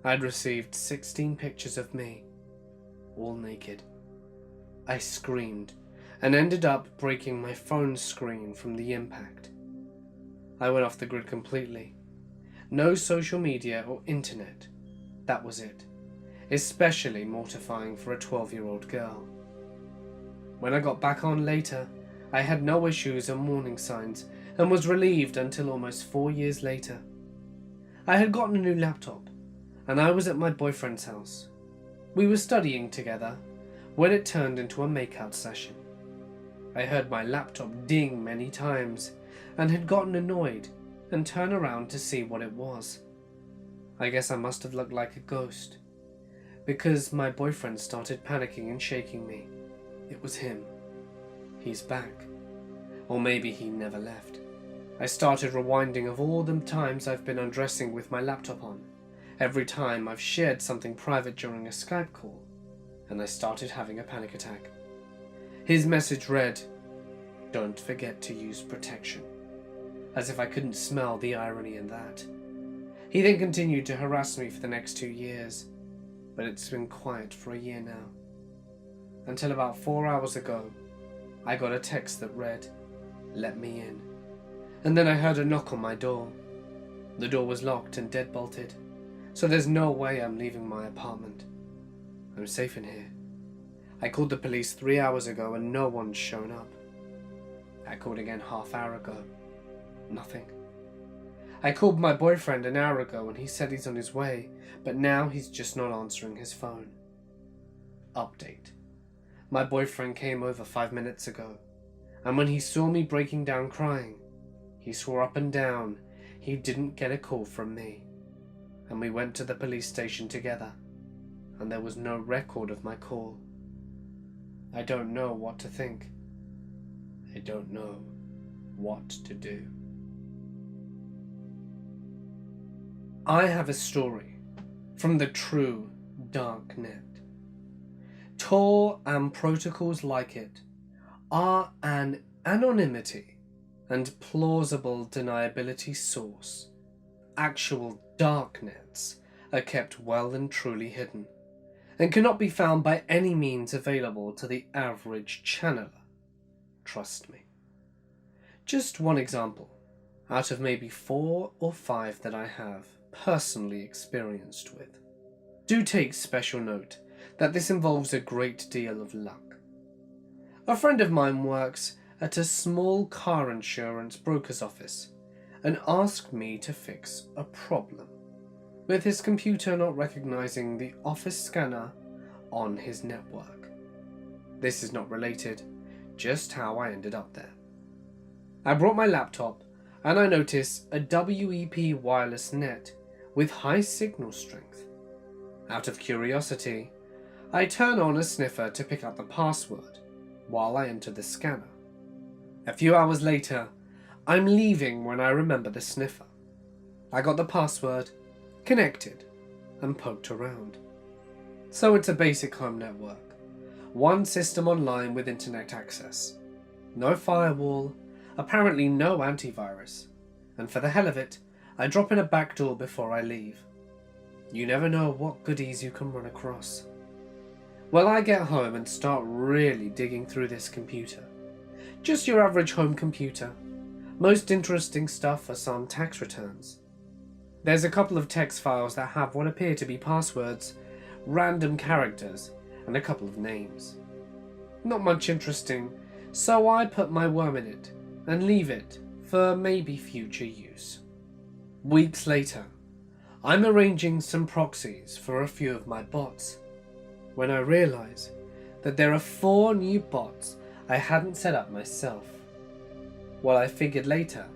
I'd received 16 pictures of me, all naked. I screamed and ended up breaking my phone screen from the impact. I went off the grid completely. No social media or internet. That was it. Especially mortifying for a 12-year-old girl. When I got back on later, I had no issues or warning signs and was relieved until almost 4 years later. I had gotten a new laptop and I was at my boyfriend's house. We were studying together when it turned into a makeout session. I heard my laptop ding many times and had gotten annoyed and turned around to see what it was. I guess I must have looked like a ghost, because my boyfriend started panicking and shaking me. It was him. He's back. Or maybe he never left. I started rewinding of all the times I've been undressing with my laptop on, every time I've shared something private during a Skype call, and I started having a panic attack. His message read, "Don't forget to use protection," as if I couldn't smell the irony in that. He then continued to harass me for the next 2 years, but it's been quiet for a year now. Until about 4 hours ago, I got a text that read, "Let me in." And then I heard a knock on my door. The door was locked and deadbolted, so there's no way I'm leaving my apartment. I'm safe in here. I called the police 3 hours ago and no one's shown up. I called again half-hour ago. Nothing. I called my boyfriend an hour ago and he said he's on his way, but now he's just not answering his phone. Update. My boyfriend came over 5 minutes ago, and when he saw me breaking down crying, he swore up and down he didn't get a call from me. And we went to the police station together, and there was no record of my call. I don't know what to think. I don't know what to do. I have a story from the true dark net. Tor and protocols like it are an anonymity and plausible deniability source. Actual dark nets are kept well and truly hidden, and cannot be found by any means available to the average channeler. Trust me. Just one example, out of maybe 4 or 5 that I have personally experienced with. Do take special note that this involves a great deal of luck. A friend of mine works at a small car insurance broker's office and asked me to fix a problem with his computer not recognizing the office scanner on his network. This is not related, just how I ended up there. I brought my laptop and I noticed a WEP wireless net with high signal strength. Out of curiosity, I turn on a sniffer to pick up the password while I enter the scanner. A few hours later, I'm leaving when I remember the sniffer. I got the password, connected, and poked around. So it's a basic home network, one system online with internet access. No firewall, apparently no antivirus, and for the hell of it, I drop in a back door before I leave. You never know what goodies you can run across. Well, I get home and start really digging through this computer. Just your average home computer. Most interesting stuff are some tax returns. There's a couple of text files that have what appear to be passwords, random characters, and a couple of names. Not much interesting, so I put my worm in it and leave it for maybe future use. Weeks later, I'm arranging some proxies for a few of my bots, when I realize that there are 4 new bots I hadn't set up myself. What I figured later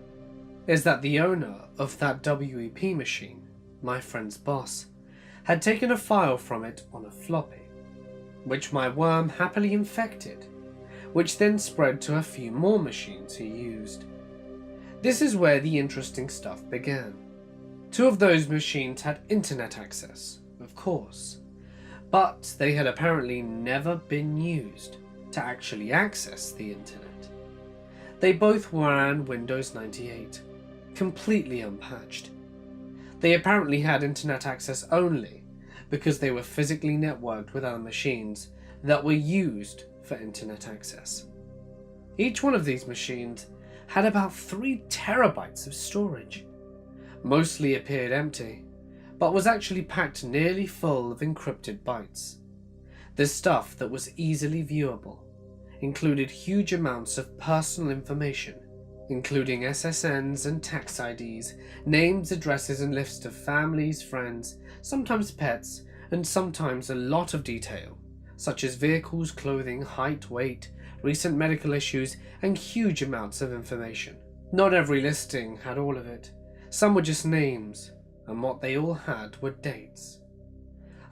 is that the owner of that WEP machine, my friend's boss, had taken a file from it on a floppy, which my worm happily infected, which then spread to a few more machines he used. This is where the interesting stuff began. 2 of those machines had internet access, of course, but they had apparently never been used to actually access the internet. They both ran Windows 98, completely unpatched. They apparently had internet access only because they were physically networked with other machines that were used for internet access. Each one of these machines had about 3 terabytes of storage. Mostly appeared empty, but was actually packed nearly full of encrypted bytes. The stuff that was easily viewable included huge amounts of personal information, including SSNs and tax IDs, names, addresses, and lists of families, friends, sometimes pets, and sometimes a lot of detail, such as vehicles, clothing, height, weight, recent medical issues, and huge amounts of information. Not every listing had all of it. Some were just names, and what they all had were dates.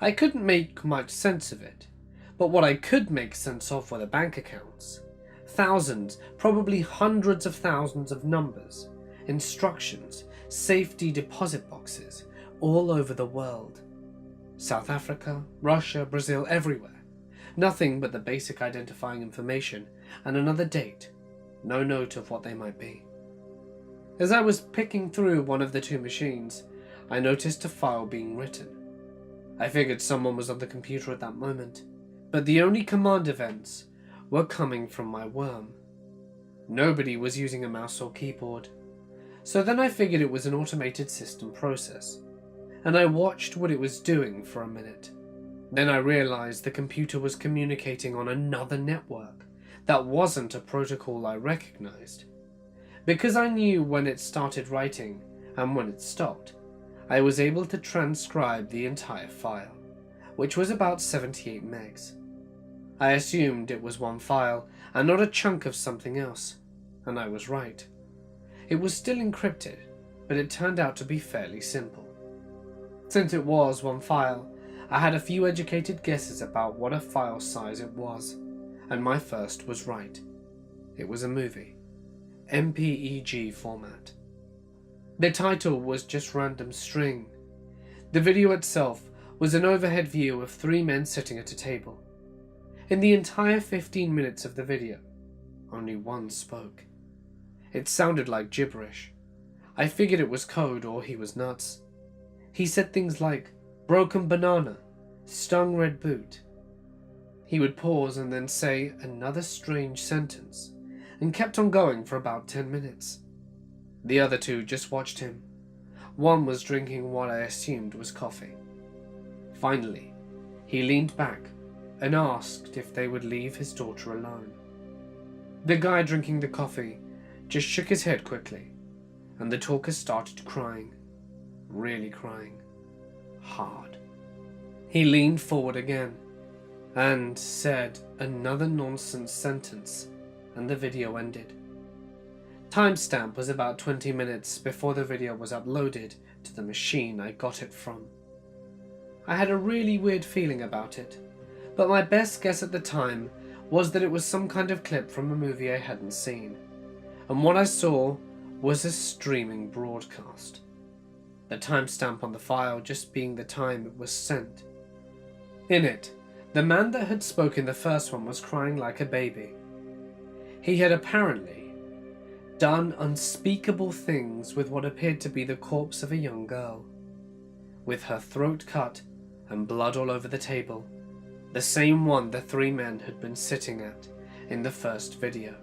I couldn't make much sense of it, but what I could make sense of were the bank accounts. Thousands, probably hundreds of thousands of numbers, instructions, safety deposit boxes, all over the world. South Africa, Russia, Brazil, everywhere. Nothing but the basic identifying information and another date, no note of what they might be. As I was picking through one of the 2 machines, I noticed a file being written. I figured someone was on the computer at that moment, but the only command events were coming from my worm. Nobody was using a mouse or keyboard, so then I figured it was an automated system process, and I watched what it was doing for a minute. Then I realized the computer was communicating on another network that wasn't a protocol I recognized. Because I knew when it started writing and when it stopped, I was able to transcribe the entire file, which was about 78 megs. I assumed it was one file and not a chunk of something else, and I was right. It was still encrypted, but it turned out to be fairly simple. Since it was one file, I had a few educated guesses about what a file size it was, and my first was right. It was a movie, MPEG format. The title was just random string. The video itself was an overhead view of 3 men sitting at a table. In the entire 15 minutes of the video, only one spoke. It sounded like gibberish. I figured it was code or he was nuts. He said things like, broken banana, stung red boot. He would pause and then say another strange sentence, and kept on going for about 10 minutes. The other 2 just watched him. One was drinking what I assumed was coffee. Finally, he leaned back and asked if they would leave his daughter alone. The guy drinking the coffee just shook his head quickly, and the talker started crying, really crying, hard. He leaned forward again and said another nonsense sentence, and the video ended. Timestamp was about 20 minutes before the video was uploaded to the machine I got it from. I had a really weird feeling about it, but my best guess at the time was that it was some kind of clip from a movie I hadn't seen, and what I saw was a streaming broadcast. The timestamp on the file just being the time it was sent. In it, the man that had spoken the first one was crying like a baby. He had apparently done unspeakable things with what appeared to be the corpse of a young girl, with her throat cut and blood all over the table, the same one the 3 men had been sitting at in the first video.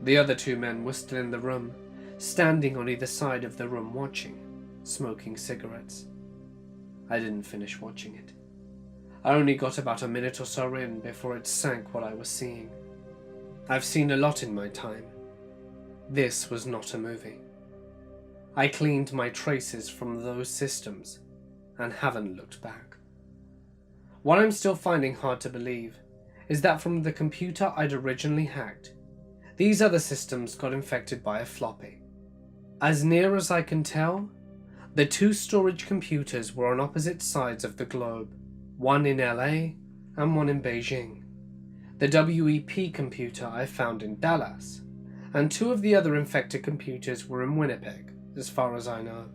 The other 2 men were still in the room, standing on either side of the room watching, smoking cigarettes. I didn't finish watching it. I only got about a minute or so in before it sank what I was seeing. I've seen a lot in my time. This was not a movie. I cleaned my traces from those systems and haven't looked back. What I'm still finding hard to believe is that from the computer I'd originally hacked, these other systems got infected by a floppy. As near as I can tell, the 2 storage computers were on opposite sides of the globe, one in LA and one in Beijing. The WEP computer I found in Dallas, and 2 of the other infected computers were in Winnipeg, as far as I know.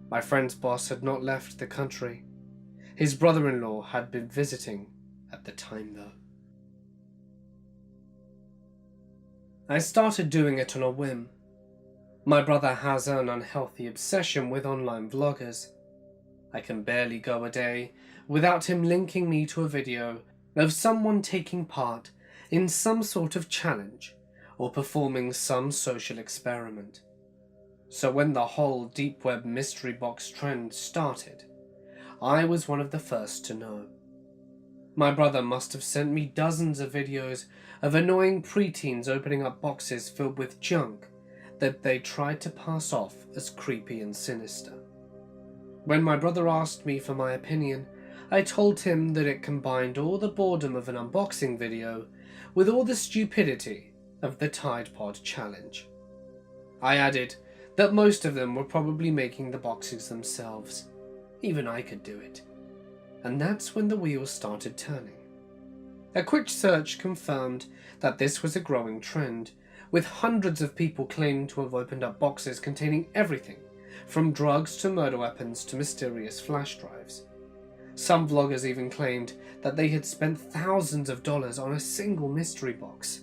My friend's boss had not left the country. His brother-in-law had been visiting at the time though. I started doing it on a whim. My brother has an unhealthy obsession with online vloggers. I can barely go a day without him linking me to a video of someone taking part in some sort of challenge or performing some social experiment. So when the whole deep web mystery box trend started, I was one of the first to know. My brother must have sent me dozens of videos of annoying preteens opening up boxes filled with junk that they tried to pass off as creepy and sinister. When my brother asked me for my opinion, I told him that it combined all the boredom of an unboxing video with all the stupidity of the Tide Pod challenge. I added that most of them were probably making the boxes themselves. Even I could do it. And that's when the wheels started turning. A quick search confirmed that this was a growing trend, with hundreds of people claiming to have opened up boxes containing everything from drugs to murder weapons to mysterious flash drives. Some vloggers even claimed that they had spent thousands of dollars on a single mystery box.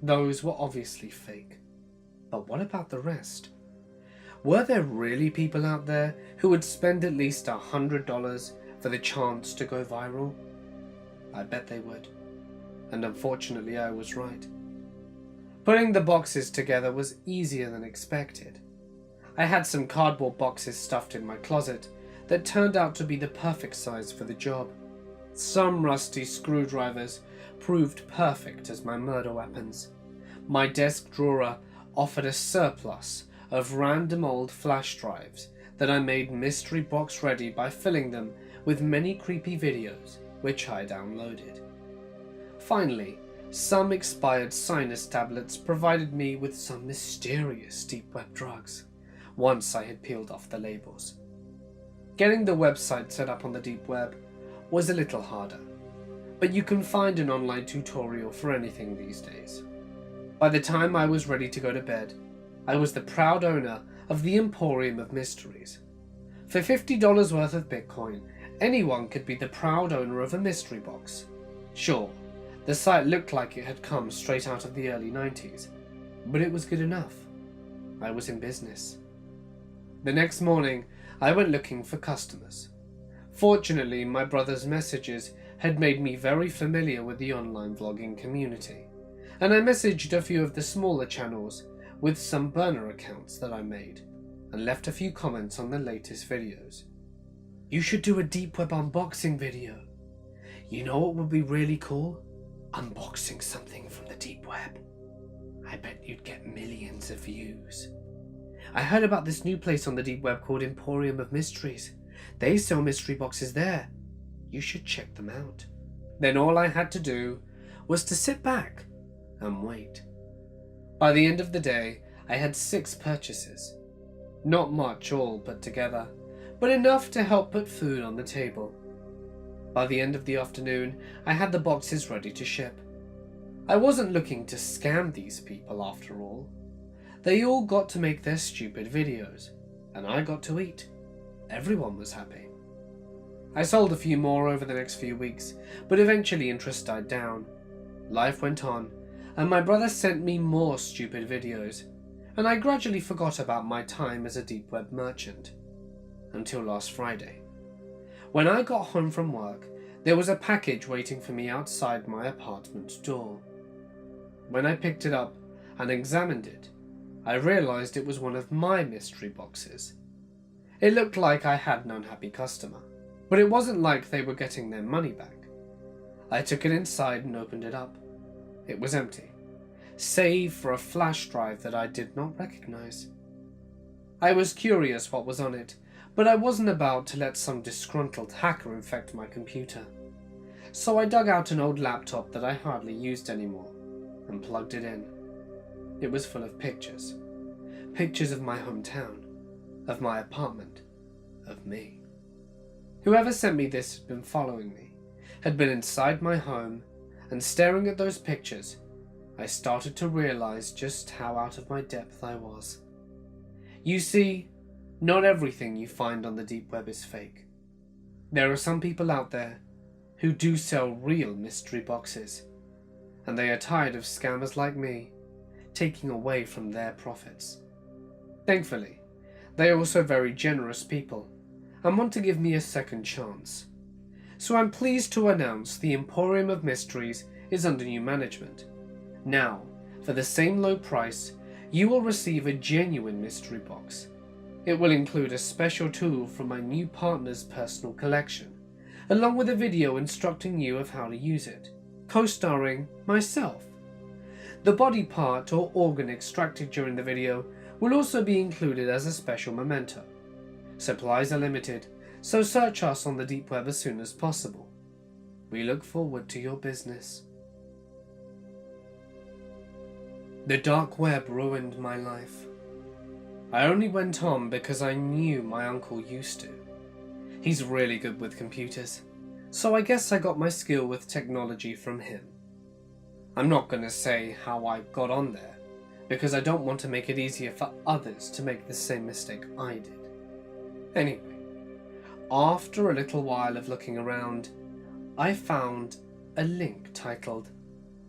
Those were obviously fake. But what about the rest? Were there really people out there who would spend at least $100 for the chance to go viral? I bet they would. And unfortunately I was right. Putting the boxes together was easier than expected. I had some cardboard boxes stuffed in my closet that turned out to be the perfect size for the job. Some rusty screwdrivers proved perfect as my murder weapons. My desk drawer offered a surplus of random old flash drives that I made mystery box ready by filling them with many creepy videos which I downloaded. Finally, some expired sinus tablets provided me with some mysterious deep web drugs once I had peeled off the labels. Getting the website set up on the deep web was a little harder, but you can find an online tutorial for anything these days. By the time I was ready to go to bed, I was the proud owner of the Emporium of Mysteries. For $50 worth of Bitcoin, anyone could be the proud owner of a mystery box. Sure, the site looked like it had come straight out of the early 90s, but it was good enough. I was in business. The next morning, I went looking for customers. Fortunately, my brother's messages had made me very familiar with the online vlogging community, and I messaged a few of the smaller channels with some burner accounts that I made, and left a few comments on the latest videos. You should do a deep web unboxing video. You know what would be really cool? Unboxing something from the deep web. I bet you'd get millions of views. I heard about this new place on the deep web called Emporium of Mysteries. They sell mystery boxes there. You should check them out. Then all I had to do was to sit back and wait. By the end of the day, I had 6 purchases. Not much all put together, but enough to help put food on the table. By the end of the afternoon, I had the boxes ready to ship. I wasn't looking to scam these people after all. They all got to make their stupid videos, and I got to eat. Everyone was happy. I sold a few more over the next few weeks, but eventually interest died down. Life went on, and my brother sent me more stupid videos, and I gradually forgot about my time as a deep web merchant. Until last Friday. When I got home from work, there was a package waiting for me outside my apartment door. When I picked it up and examined it, I realized it was one of my mystery boxes. It looked like I had an unhappy customer, but it wasn't like they were getting their money back. I took it inside and opened it up. It was empty, save for a flash drive that I did not recognize. I was curious what was on it, but I wasn't about to let some disgruntled hacker infect my computer. So I dug out an old laptop that I hardly used anymore and plugged it in. It was full of pictures. Pictures of my hometown, of my apartment, of me. Whoever sent me this had been following me, had been inside my home, and staring at those pictures, I started to realize just how out of my depth I was. You see, not everything you find on the deep web is fake. There are some people out there who do sell real mystery boxes, and they are tired of scammers like me taking away from their profits. Thankfully, they are also very generous people and want to give me a second chance. So I'm pleased to announce the Emporium of Mysteries is under new management. Now, for the same low price, you will receive a genuine mystery box. It will include a special tool from my new partner's personal collection, along with a video instructing you of how to use it, co-starring myself. The body part or organ extracted during the video will also be included as a special memento. Supplies are limited, so search us on the deep web as soon as possible. We look forward to your business. The dark web ruined my life. I only went on because I knew my uncle used to. He's really good with computers, so I guess I got my skill with technology from him. I'm not going to say how I got on there, because I don't want to make it easier for others to make the same mistake I did. Anyway, after a little while of looking around, I found a link titled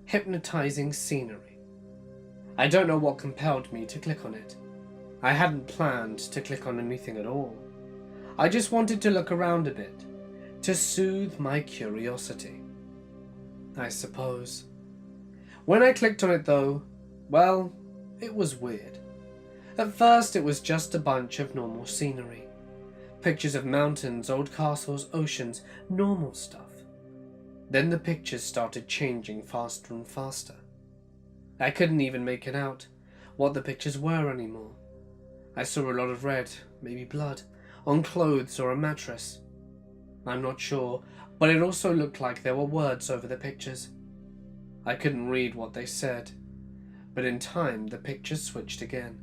Hypnotizing Scenery. I don't know what compelled me to click on it. I hadn't planned to click on anything at all. I just wanted to look around a bit, to soothe my curiosity, I suppose. When I clicked on it though, well, it was weird. At first it was just a bunch of normal scenery. Pictures of mountains, old castles, oceans, normal stuff. Then the pictures started changing faster and faster. I couldn't even make it out what the pictures were anymore. I saw a lot of red, maybe blood, on clothes or a mattress. I'm not sure, but it also looked like there were words over the pictures. I couldn't read what they said, but in time the pictures switched again.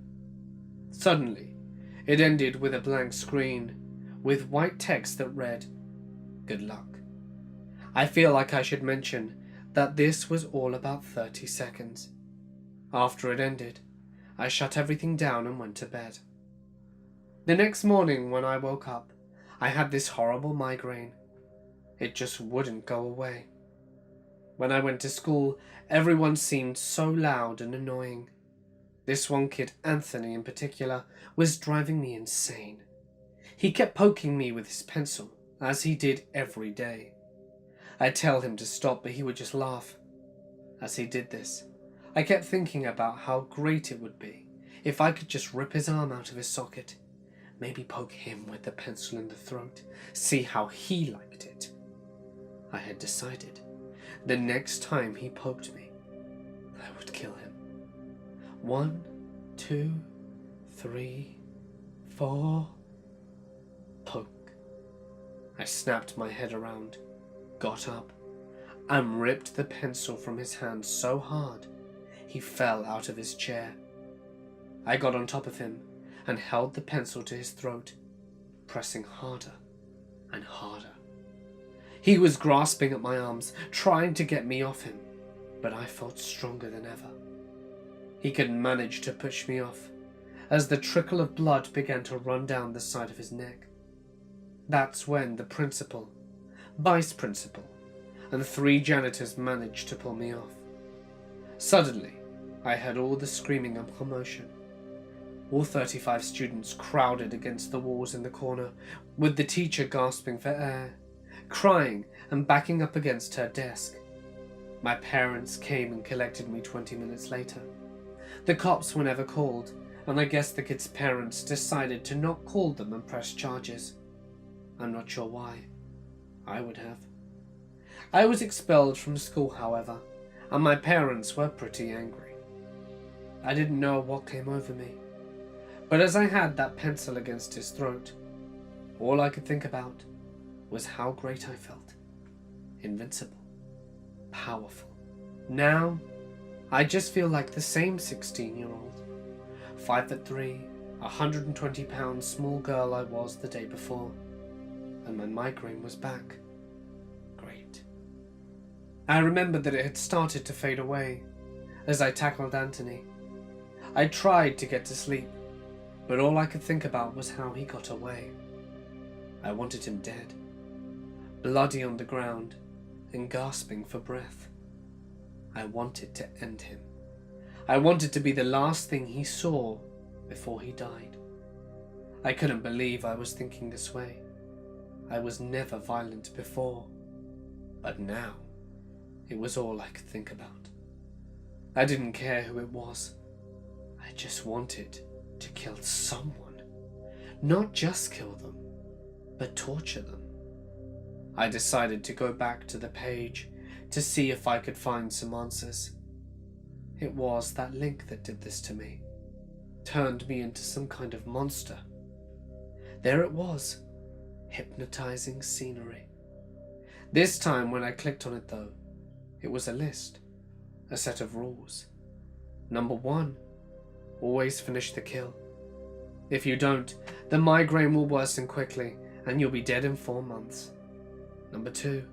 Suddenly, it ended with a blank screen, with white text that read, "Good luck." I feel like I should mention that this was all about 30 seconds. After it ended, I shut everything down and went to bed. The next morning when I woke up, I had this horrible migraine. It just wouldn't go away. When I went to school, everyone seemed so loud and annoying. This one kid, Anthony in particular, was driving me insane. He kept poking me with his pencil, as he did every day. I'd tell him to stop, but he would just laugh. As he did this, I kept thinking about how great it would be if I could just rip his arm out of his socket, maybe poke him with the pencil in the throat, see how he liked it. I had decided the next time he poked me, I would kill him. 1, 2, 3, 4... Poke. I snapped my head around, got up, and ripped the pencil from his hand so hard he fell out of his chair. I got on top of him and held the pencil to his throat, pressing harder and harder. He was grasping at my arms, trying to get me off him, but I felt stronger than ever. He could manage to push me off, as the trickle of blood began to run down the side of his neck. That's when the principal, vice principal, and 3 janitors managed to pull me off. Suddenly, I heard all the screaming and commotion. All 35 students crowded against the walls in the corner, with the teacher gasping for air, crying and backing up against her desk. My parents came and collected me 20 minutes later. The cops were never called, and I guess the kids' parents decided to not call them and press charges. I'm not sure why. I would have. I was expelled from school, however, and my parents were pretty angry. I didn't know what came over me, but as I had that pencil against his throat, all I could think about was how great I felt. Invincible. Powerful. Now, I just feel like the same 16-year-old, 5'3", 120 pounds small girl I was the day before, and my migraine was back. Great. I remembered that it had started to fade away as I tackled Anthony. I tried to get to sleep, but all I could think about was how he got away. I wanted him dead, bloody on the ground and gasping for breath. I wanted to end him. I wanted to be the last thing he saw before he died. I couldn't believe I was thinking this way. I was never violent before, but now it was all I could think about. I didn't care who it was. I just wanted to kill someone. Not just kill them, but torture them. I decided to go back to the page to see if I could find some answers. It was that link that did this to me, turned me into some kind of monster. There it was, hypnotizing scenery. This time when I clicked on it though, it was a list, a set of rules. Number 1, always finish the kill. If you don't, the migraine will worsen quickly and you'll be dead in 4 months. Number 2,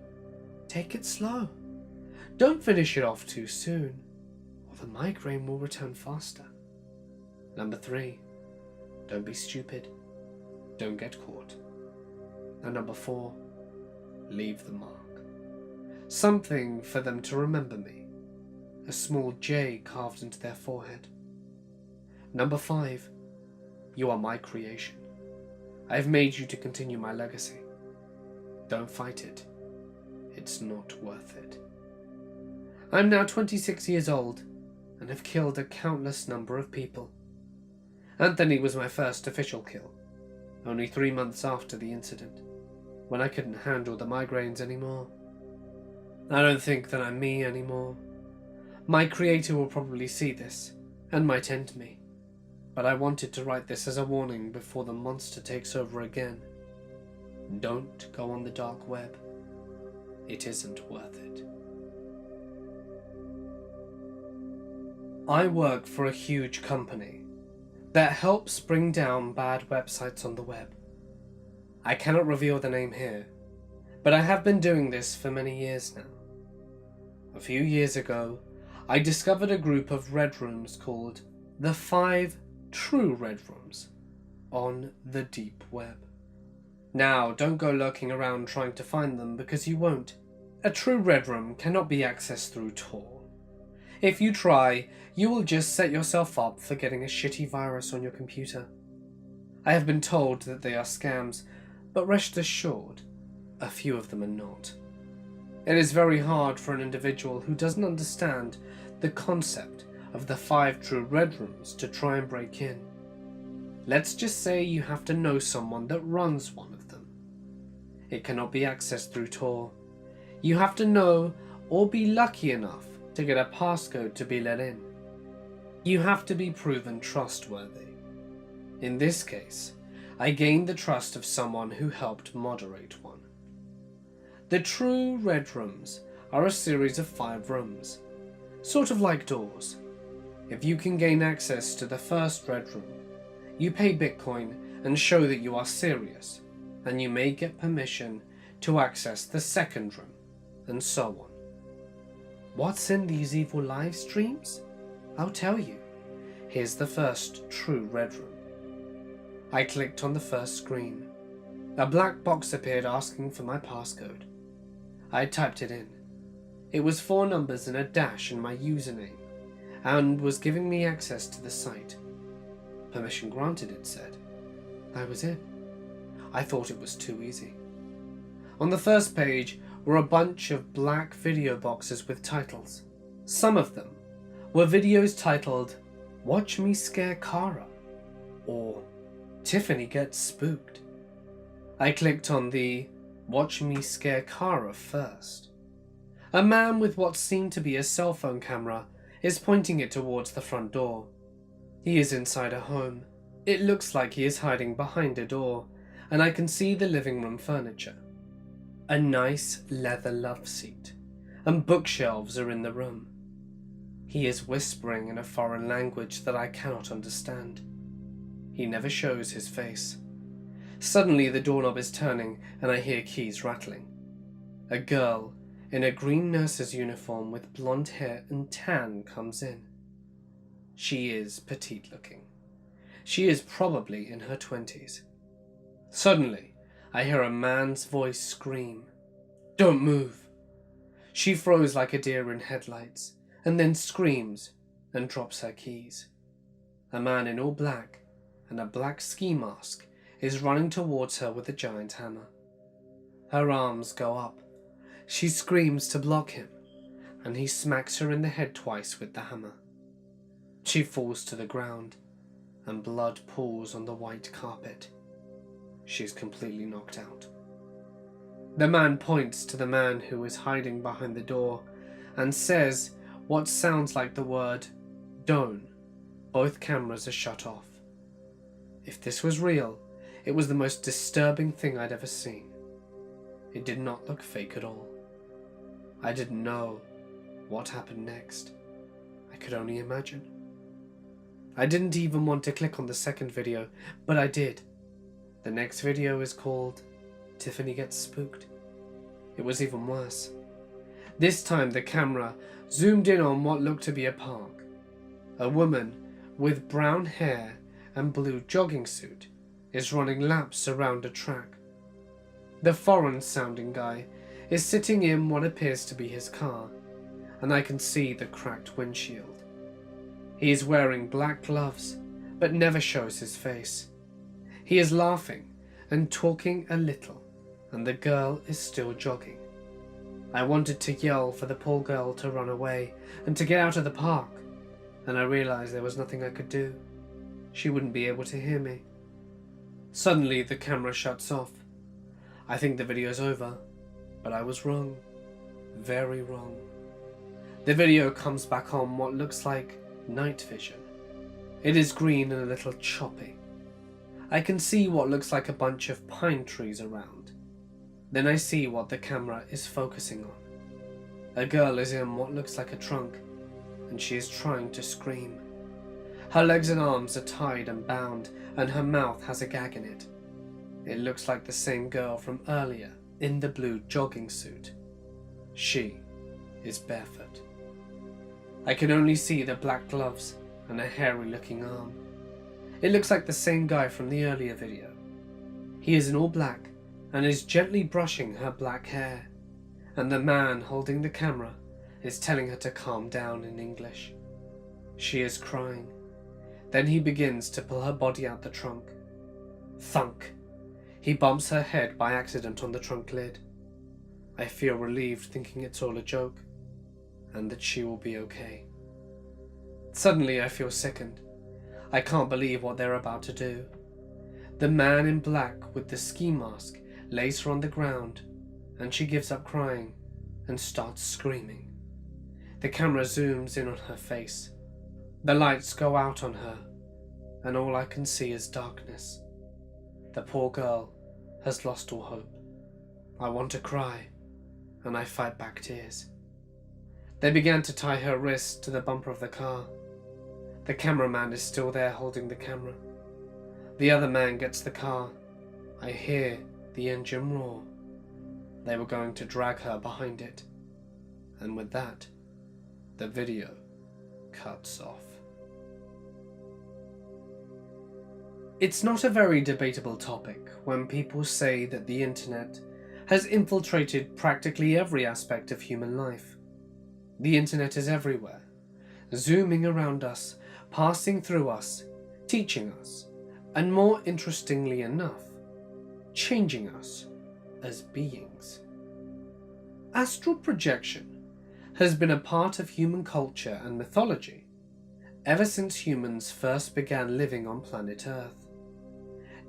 take it slow. Don't finish it off too soon, or the migraine will return faster. Number 3, don't be stupid. Don't get caught. And number 4, leave the mark. Something for them to remember me. A small J carved into their forehead. Number 5, you are my creation. I have made you to continue my legacy. Don't fight it. It's not worth it. I'm now 26 years old and have killed a countless number of people. Anthony was my first official kill, only 3 months after the incident, when I couldn't handle the migraines anymore. I don't think that I'm me anymore. My creator will probably see this and might end me, but I wanted to write this as a warning before the monster takes over again. Don't go on the dark web. It isn't worth it. I work for a huge company that helps bring down bad websites on the web. I cannot reveal the name here, but I have been doing this for many years now. A few years ago, I discovered a group of red rooms called the 5 True Red Rooms on the deep web. Now, don't go lurking around trying to find them because you won't. A true red room cannot be accessed through Tor. If you try, you will just set yourself up for getting a shitty virus on your computer. I have been told that they are scams, but rest assured, a few of them are not. It is very hard for an individual who doesn't understand the concept of the 5 true red rooms to try and break in. Let's just say you have to know someone that runs one of them. It cannot be accessed through Tor. You have to know or be lucky enough to get a passcode to be let in. You have to be proven trustworthy. In this case, I gained the trust of someone who helped moderate one. The true red rooms are a series of 5 rooms, sort of like doors. If you can gain access to the first red room, you pay Bitcoin and show that you are serious, and you may get permission to access the second room, and so on. What's in these evil live streams? I'll tell you. Here's the first true red room. I clicked on the first screen. A black box appeared asking for my passcode. I typed it in. It was 4 numbers and a dash in my username. and was giving me access to the site. Permission granted, it said. I was in. I thought it was too easy. On the first page were a bunch of black video boxes with titles. Some of them were videos titled "Watch Me Scare Kara" or "Tiffany Gets Spooked." I clicked on the "Watch Me Scare Kara" first. A man with what seemed to be a cell phone camera is pointing it towards the front door. He is inside a home. It looks like he is hiding behind a door, and I can see the living room furniture. A nice leather love seat and bookshelves are in the room. He is whispering in a foreign language that I cannot understand. He never shows his face. Suddenly the doorknob is turning and I hear keys rattling. A girl in a green nurse's uniform with blonde hair and tan comes in. She is petite looking. She is probably in her 20s. Suddenly, I hear a man's voice scream, "Don't move!" She froze like a deer in headlights, and then screams and drops her keys. A man in all black and a black ski mask is running towards her with a giant hammer. Her arms go up. She screams to block him, and he smacks her in the head twice with the hammer. She falls to the ground, and blood pools on the white carpet. She is completely knocked out. The man points to the man who is hiding behind the door and says what sounds like the word "Don't." Both cameras are shut off. If this was real, it was the most disturbing thing I'd ever seen. It did not look fake at all. I didn't know what happened next. I could only imagine. I didn't even want to click on the second video, but I did. The next video is called "Tiffany Gets Spooked." It was even worse. This time the camera zoomed in on what looked to be a park. A woman with brown hair and blue jogging suit is running laps around a track. The foreign-sounding guy is sitting in what appears to be his car, and I can see the cracked windshield. He is wearing black gloves, but never shows his face. He is laughing and talking a little, and the girl is still jogging. I wanted to yell for the poor girl to run away and to get out of the park, and I realized there was nothing I could do. She wouldn't be able to hear me. Suddenly the camera shuts off. I think the video's over, but I was wrong. Very wrong. The video comes back on what looks like night vision. It is green and a little choppy. I can see what looks like a bunch of pine trees around. Then I see what the camera is focusing on. A girl is in what looks like a trunk, and she is trying to scream. Her legs and arms are tied and bound, and her mouth has a gag in it. It looks like the same girl from earlier in the blue jogging suit. She is barefoot. I can only see the black gloves and a hairy-looking arm. It looks like the same guy from the earlier video. He is in all black and is gently brushing her black hair, and the man holding the camera is telling her to calm down in English. She is crying. Then he begins to pull her body out the trunk. Thunk! He bumps her head by accident on the trunk lid. I feel relieved, thinking it's all a joke, and that she will be okay. Suddenly I feel sickened. I can't believe what they're about to do. The man in black with the ski mask lays her on the ground, and she gives up crying and starts screaming. The camera zooms in on her face. The lights go out on her, and all I can see is darkness. The poor girl has lost all hope. I want to cry, and I fight back tears. They began to tie her wrists to the bumper of the car. The cameraman is still there holding the camera. The other man gets the car. I hear the engine roar. They were going to drag her behind it. And with that, the video cuts off. It's not a very debatable topic when people say that the internet has infiltrated practically every aspect of human life. The internet is everywhere, zooming around us, passing through us, teaching us, and more interestingly enough, changing us as beings. Astral projection has been a part of human culture and mythology ever since humans first began living on planet Earth.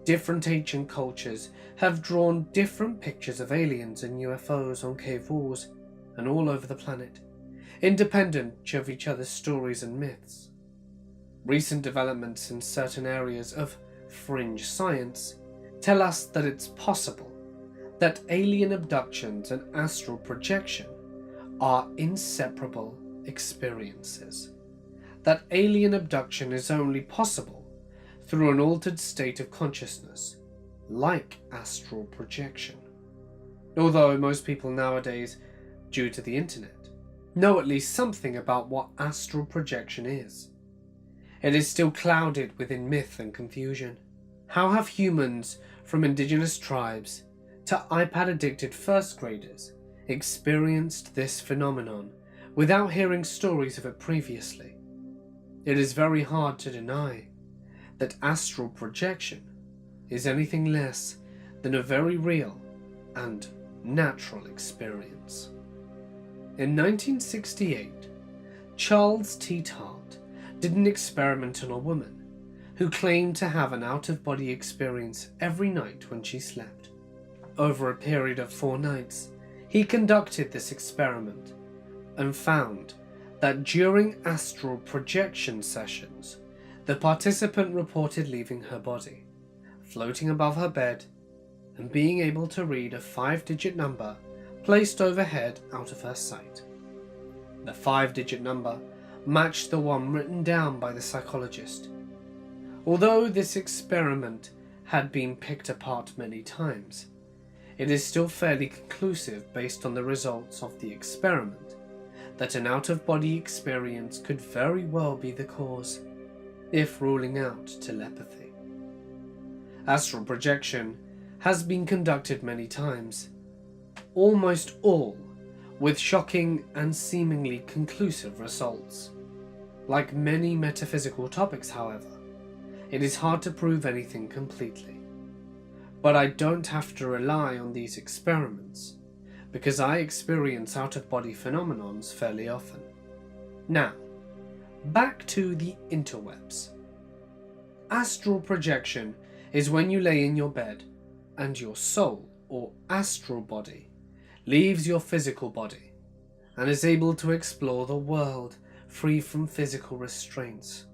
Different ancient cultures have drawn different pictures of aliens and UFOs on cave walls and all over the planet, independent of each other's stories and myths. Recent developments in certain areas of fringe science tell us that it's possible that alien abductions and astral projection are inseparable experiences. That alien abduction is only possible through an altered state of consciousness, like astral projection. Although most people nowadays, due to the internet, know at least something about what astral projection is, it is still clouded within myth and confusion. How have humans from indigenous tribes to iPad-addicted first graders experienced this phenomenon without hearing stories of it previously? It is very hard to deny that astral projection is anything less than a very real and natural experience. In 1968, Charles T. Tart did an experiment on a woman who claimed to have an out-of-body experience every night when she slept. Over a period of 4 nights, he conducted this experiment and found that during astral projection sessions, the participant reported leaving her body, floating above her bed, and being able to read a 5-digit number placed overhead out of her sight. The 5-digit number matched the one written down by the psychologist. Although this experiment had been picked apart many times, it is still fairly conclusive based on the results of the experiment that an out-of-body experience could very well be the cause, if ruling out telepathy. Astral projection has been conducted many times, almost all with shocking and seemingly conclusive results. Like many metaphysical topics, however, it is hard to prove anything completely. But I don't have to rely on these experiments, because I experience out-of-body phenomenons fairly often. Now, back to the interwebs. Astral projection is when you lay in your bed and your soul, or astral body, leaves your physical body and is able to explore the world free from physical restraints.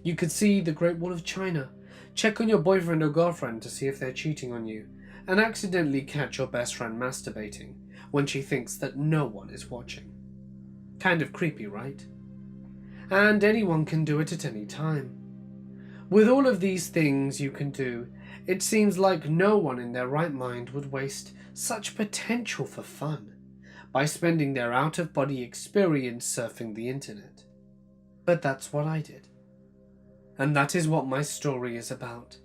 You could see the Great Wall of China, check on your boyfriend or girlfriend to see if they're cheating on you, and accidentally catch your best friend masturbating when she thinks that no one is watching. Kind of creepy, right? And anyone can do it at any time. With all of these things you can do, it seems like no one in their right mind would waste such potential for fun by spending their out-of-body experience surfing the internet. But that's what I did. And that is what my story is about.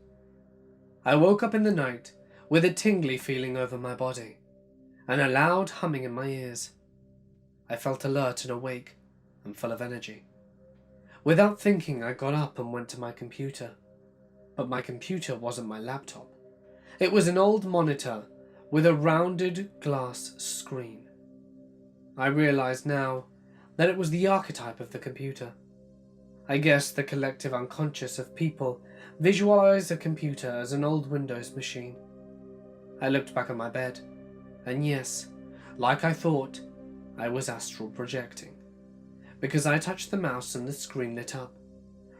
I woke up in the night with a tingly feeling over my body, and a loud humming in my ears. I felt alert and awake, and full of energy. Without thinking, I got up and went to my computer. But my computer wasn't my laptop. It was an old monitor with a rounded glass screen. I realized now that it was the archetype of the computer. I guess the collective unconscious of people visualize a computer as an old Windows machine. I looked back at my bed, and yes, like I thought, I was astral projecting, because I touched the mouse and the screen lit up,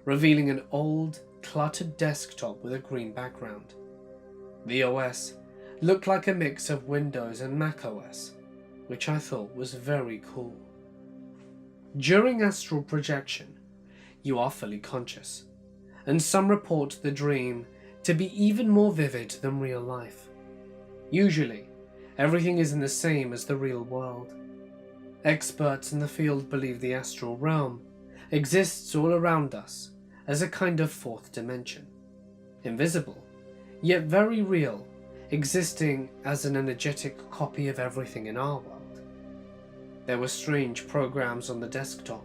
revealing an old, cluttered desktop with a green background. The OS looked like a mix of Windows and Mac OS, which I thought was very cool. During astral projection, you are fully conscious, and some report the dream to be even more vivid than real life. Usually, everything isn't the same as the real world. Experts in the field believe the astral realm exists all around us as a kind of fourth dimension, invisible, yet very real, existing as an energetic copy of everything in our world. There were strange programs on the desktop,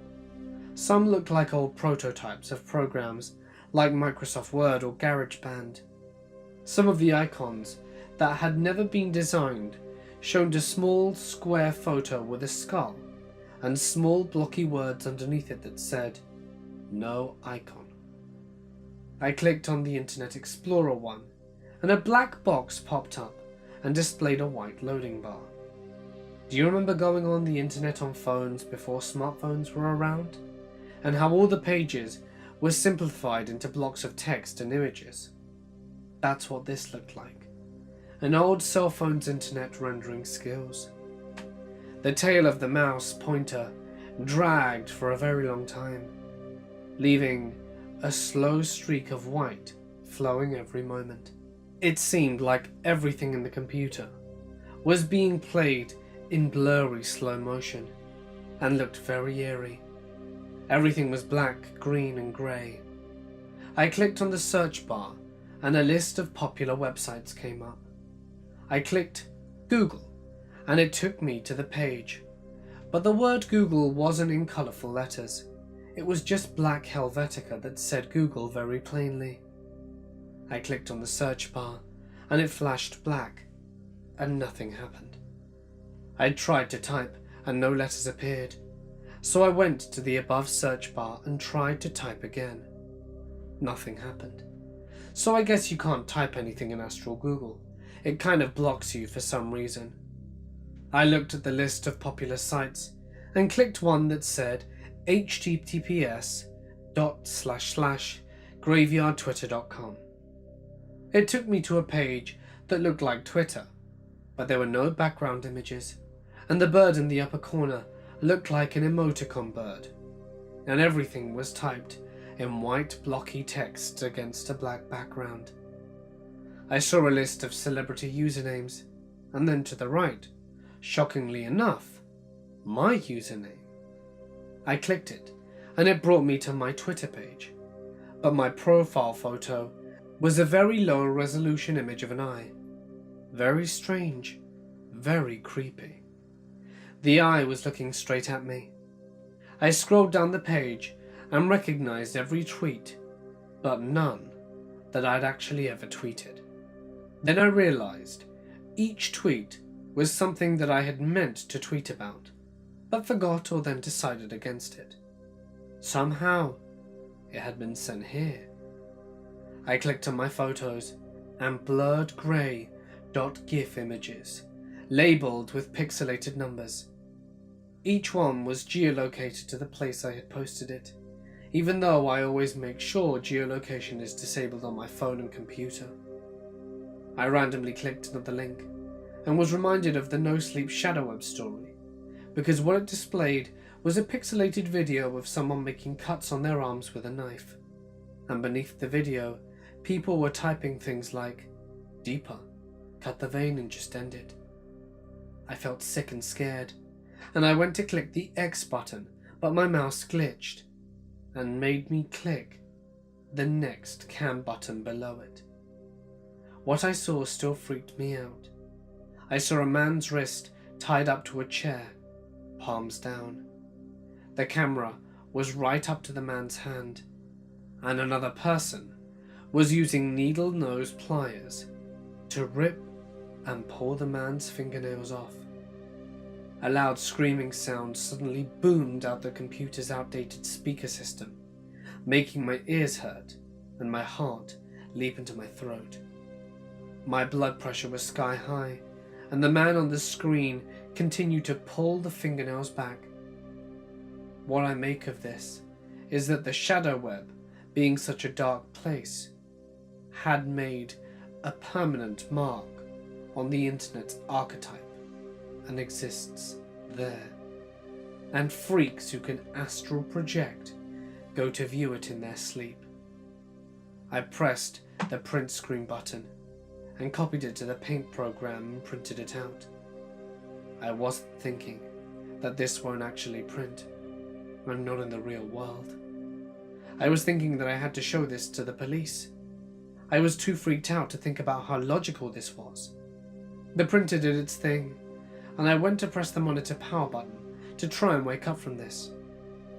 Some looked like old prototypes of programs like Microsoft Word or GarageBand. Some of the icons that had never been designed showed a small square photo with a skull and small blocky words underneath it that said, "No icon." I clicked on the Internet Explorer one, and a black box popped up and displayed a white loading bar. Do you remember going on the internet on phones before smartphones were around? And how all the pages were simplified into blocks of text and images? That's what this looked like. An old cell phone's internet rendering skills. The tail of the mouse pointer dragged for a very long time, leaving a slow streak of white flowing every moment. It seemed like everything in the computer was being played in blurry slow motion and looked very eerie. Everything was black, green and grey. I clicked on the search bar and a list of popular websites came up. I clicked Google and it took me to the page, but the word Google wasn't in colourful letters. It was just black Helvetica that said Google very plainly. I clicked on the search bar and it flashed black and nothing happened. I tried to type and no letters appeared, so I went to the above search bar and tried to type again. Nothing happened. So I guess you can't type anything in Astral Google. It kind of blocks you for some reason. I looked at the list of popular sites and clicked one that said https://graveyardtwitter.com. It took me to a page that looked like Twitter, but there were no background images, and the bird in the upper corner looked like an emoticon bird, and everything was typed in white blocky text against a black background. I saw a list of celebrity usernames, and then to the right, shockingly enough, my username. I clicked it, and it brought me to my Twitter page, but my profile photo was a very low resolution image of an eye. Very strange, very creepy. The eye was looking straight at me. I scrolled down the page and recognized every tweet, but none that I'd actually ever tweeted. Then I realized each tweet was something that I had meant to tweet about, but forgot or then decided against it. Somehow, it had been sent here. I clicked on my photos and blurred grey .gif images, labelled with pixelated numbers. Each one was geolocated to the place I had posted it, even though I always make sure geolocation is disabled on my phone and computer. I randomly clicked another link and was reminded of the No Sleep Shadow Web story, because what it displayed was a pixelated video of someone making cuts on their arms with a knife, and beneath the video, people were typing things like, "Deeper, cut the vein and just end it." I felt sick and scared, and I went to click the X button, but my mouse glitched and made me click the next cam button below it. What I saw still freaked me out. I saw a man's wrist tied up to a chair, palms down. The camera was right up to the man's hand, and another person was using needle-nose pliers to rip and pull the man's fingernails off. A loud screaming sound suddenly boomed out the computer's outdated speaker system, making my ears hurt and my heart leap into my throat. My blood pressure was sky high, and the man on the screen continued to pull the fingernails back. What I make of this is that the shadow web, being such a dark place, had made a permanent mark on the internet's archetype and exists there, and freaks who can astral project go to view it in their sleep. I pressed the print screen button and copied it to the paint program and printed it out. I wasn't thinking that this won't actually print. I'm not in the real world. I was thinking that I had to show this to the police. I was too freaked out to think about how logical this was. The printer did its thing, and I went to press the monitor power button to try and wake up from this.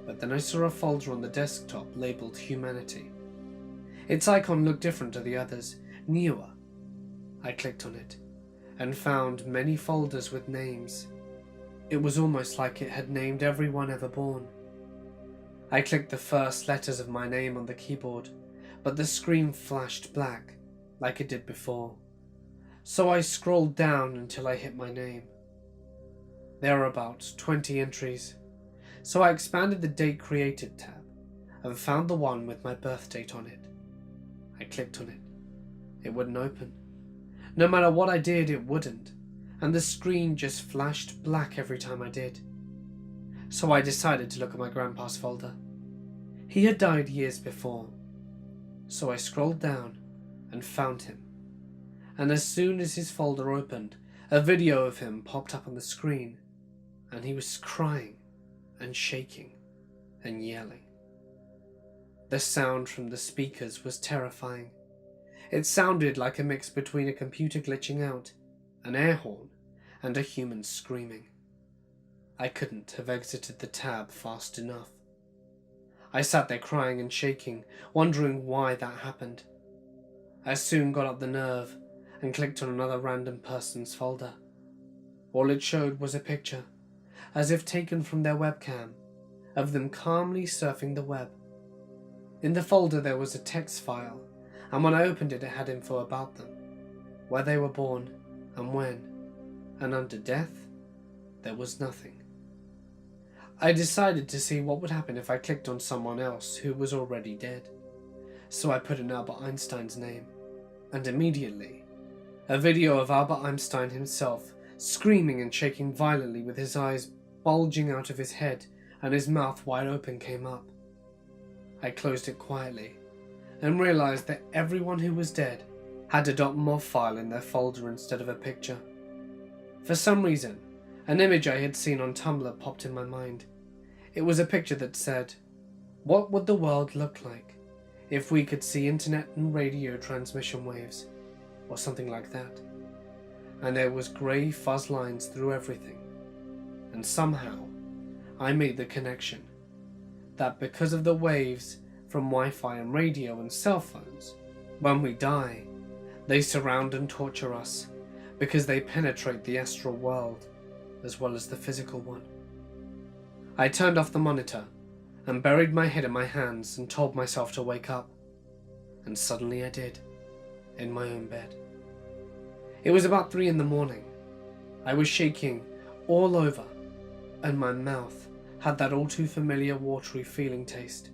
but then I saw a folder on the desktop labelled Humanity. Its icon looked different to the others, newer. I clicked on it and found many folders with names. It was almost like it had named everyone ever born. I clicked the first letters of my name on the keyboard, but the screen flashed black like it did before. So I scrolled down until I hit my name. There are about 20 entries, so I expanded the Date Created tab and found the one with my birth date on it. I clicked on it. It wouldn't open. No matter what I did, it wouldn't, and the screen just flashed black every time I did. So I decided to look at my grandpa's folder. He had died years before, so I scrolled down and found him. And as soon as his folder opened, a video of him popped up on the screen, and he was crying and shaking and yelling. The sound from the speakers was terrifying. It sounded like a mix between a computer glitching out, an air horn, and a human screaming. I couldn't have exited the tab fast enough. I sat there crying and shaking, wondering why that happened. I soon got up the nerve and clicked on another random person's folder. All it showed was a picture, as if taken from their webcam, of them calmly surfing the web. In the folder there was a text file, and when I opened it, it had info about them, where they were born and when, and under death, there was nothing. I decided to see what would happen if I clicked on someone else who was already dead, so I put in Albert Einstein's name, and immediately, a video of Albert Einstein himself screaming and shaking violently with his eyes bulging out of his head and his mouth wide open came up. I closed it quietly and realized that everyone who was dead had a .mov file in their folder instead of a picture. For some reason, an image I had seen on Tumblr popped in my mind. It was a picture that said, "What would the world look like if we could see internet and radio transmission waves?" or something like that. And there was grey fuzz lines through everything. And somehow, I made the connection that because of the waves from Wi-Fi and radio and cell phones, when we die, they surround and torture us because they penetrate the astral world as well as the physical one. I turned off the monitor and buried my head in my hands and told myself to wake up. And suddenly I did, in my own bed. It was about 3 in the morning. I was shaking all over, and my mouth had that all too familiar watery feeling taste,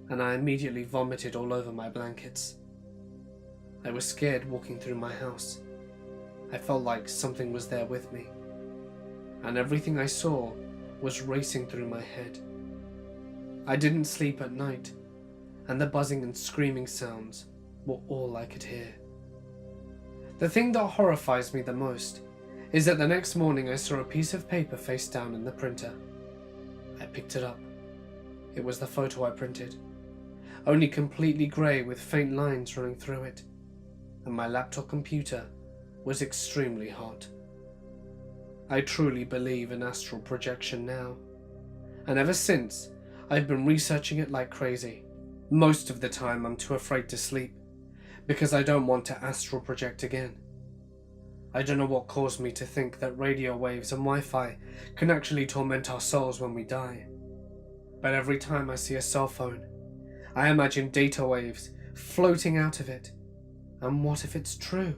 and I immediately vomited all over my blankets. I was scared walking through my house. I felt like something was there with me, and everything I saw was racing through my head. I didn't sleep at night, and the buzzing and screaming sounds were all I could hear. The thing that horrifies me the most is that the next morning I saw a piece of paper face down in the printer. I picked it up. It was the photo I printed, only completely grey with faint lines running through it, and my laptop computer was extremely hot. I truly believe in astral projection now, and ever since I've been researching it like crazy. Most of the time I'm too afraid to sleep, because I don't want to astral project again. I don't know what caused me to think that radio waves and Wi-Fi can actually torment our souls when we die. But every time I see a cell phone, I imagine data waves floating out of it. And what if it's true?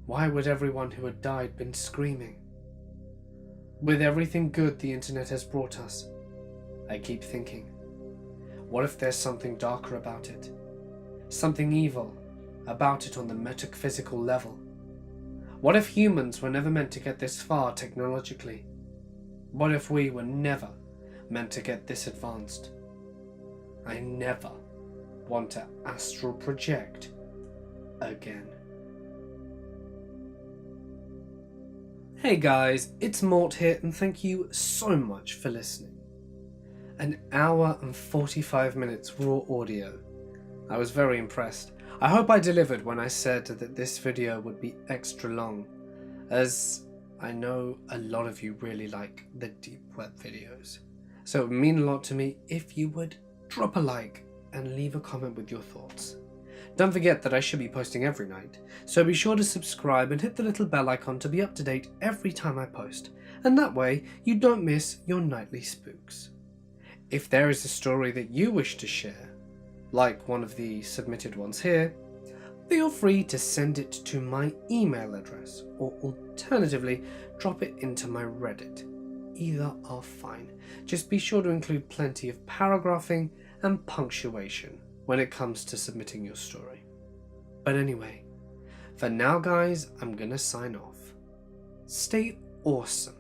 Why would everyone who had died been screaming? With everything good the internet has brought us, I keep thinking, what if there's something darker about it? Something evil about it on the metaphysical level? What if humans were never meant to get this far technologically? What if we were never meant to get this advanced? I never want to astral project again. Hey guys, it's Mort here, and thank you so much for listening. An hour and 45 minutes raw audio. I was very impressed. I hope I delivered when I said that this video would be extra long, as I know a lot of you really like the deep web videos. So it would mean a lot to me if you would drop a like and leave a comment with your thoughts. Don't forget that I should be posting every night, so be sure to subscribe and hit the little bell icon to be up to date every time I post, and that way you don't miss your nightly spooks. If there is a story that you wish to share, like one of the submitted ones here, feel free to send it to my email address, or alternatively drop it into my Reddit. Either are fine. Just be sure to include plenty of paragraphing and punctuation when it comes to submitting your story. But anyway, for now guys, I'm gonna sign off. Stay awesome,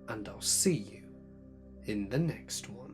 and I'll see you in the next one.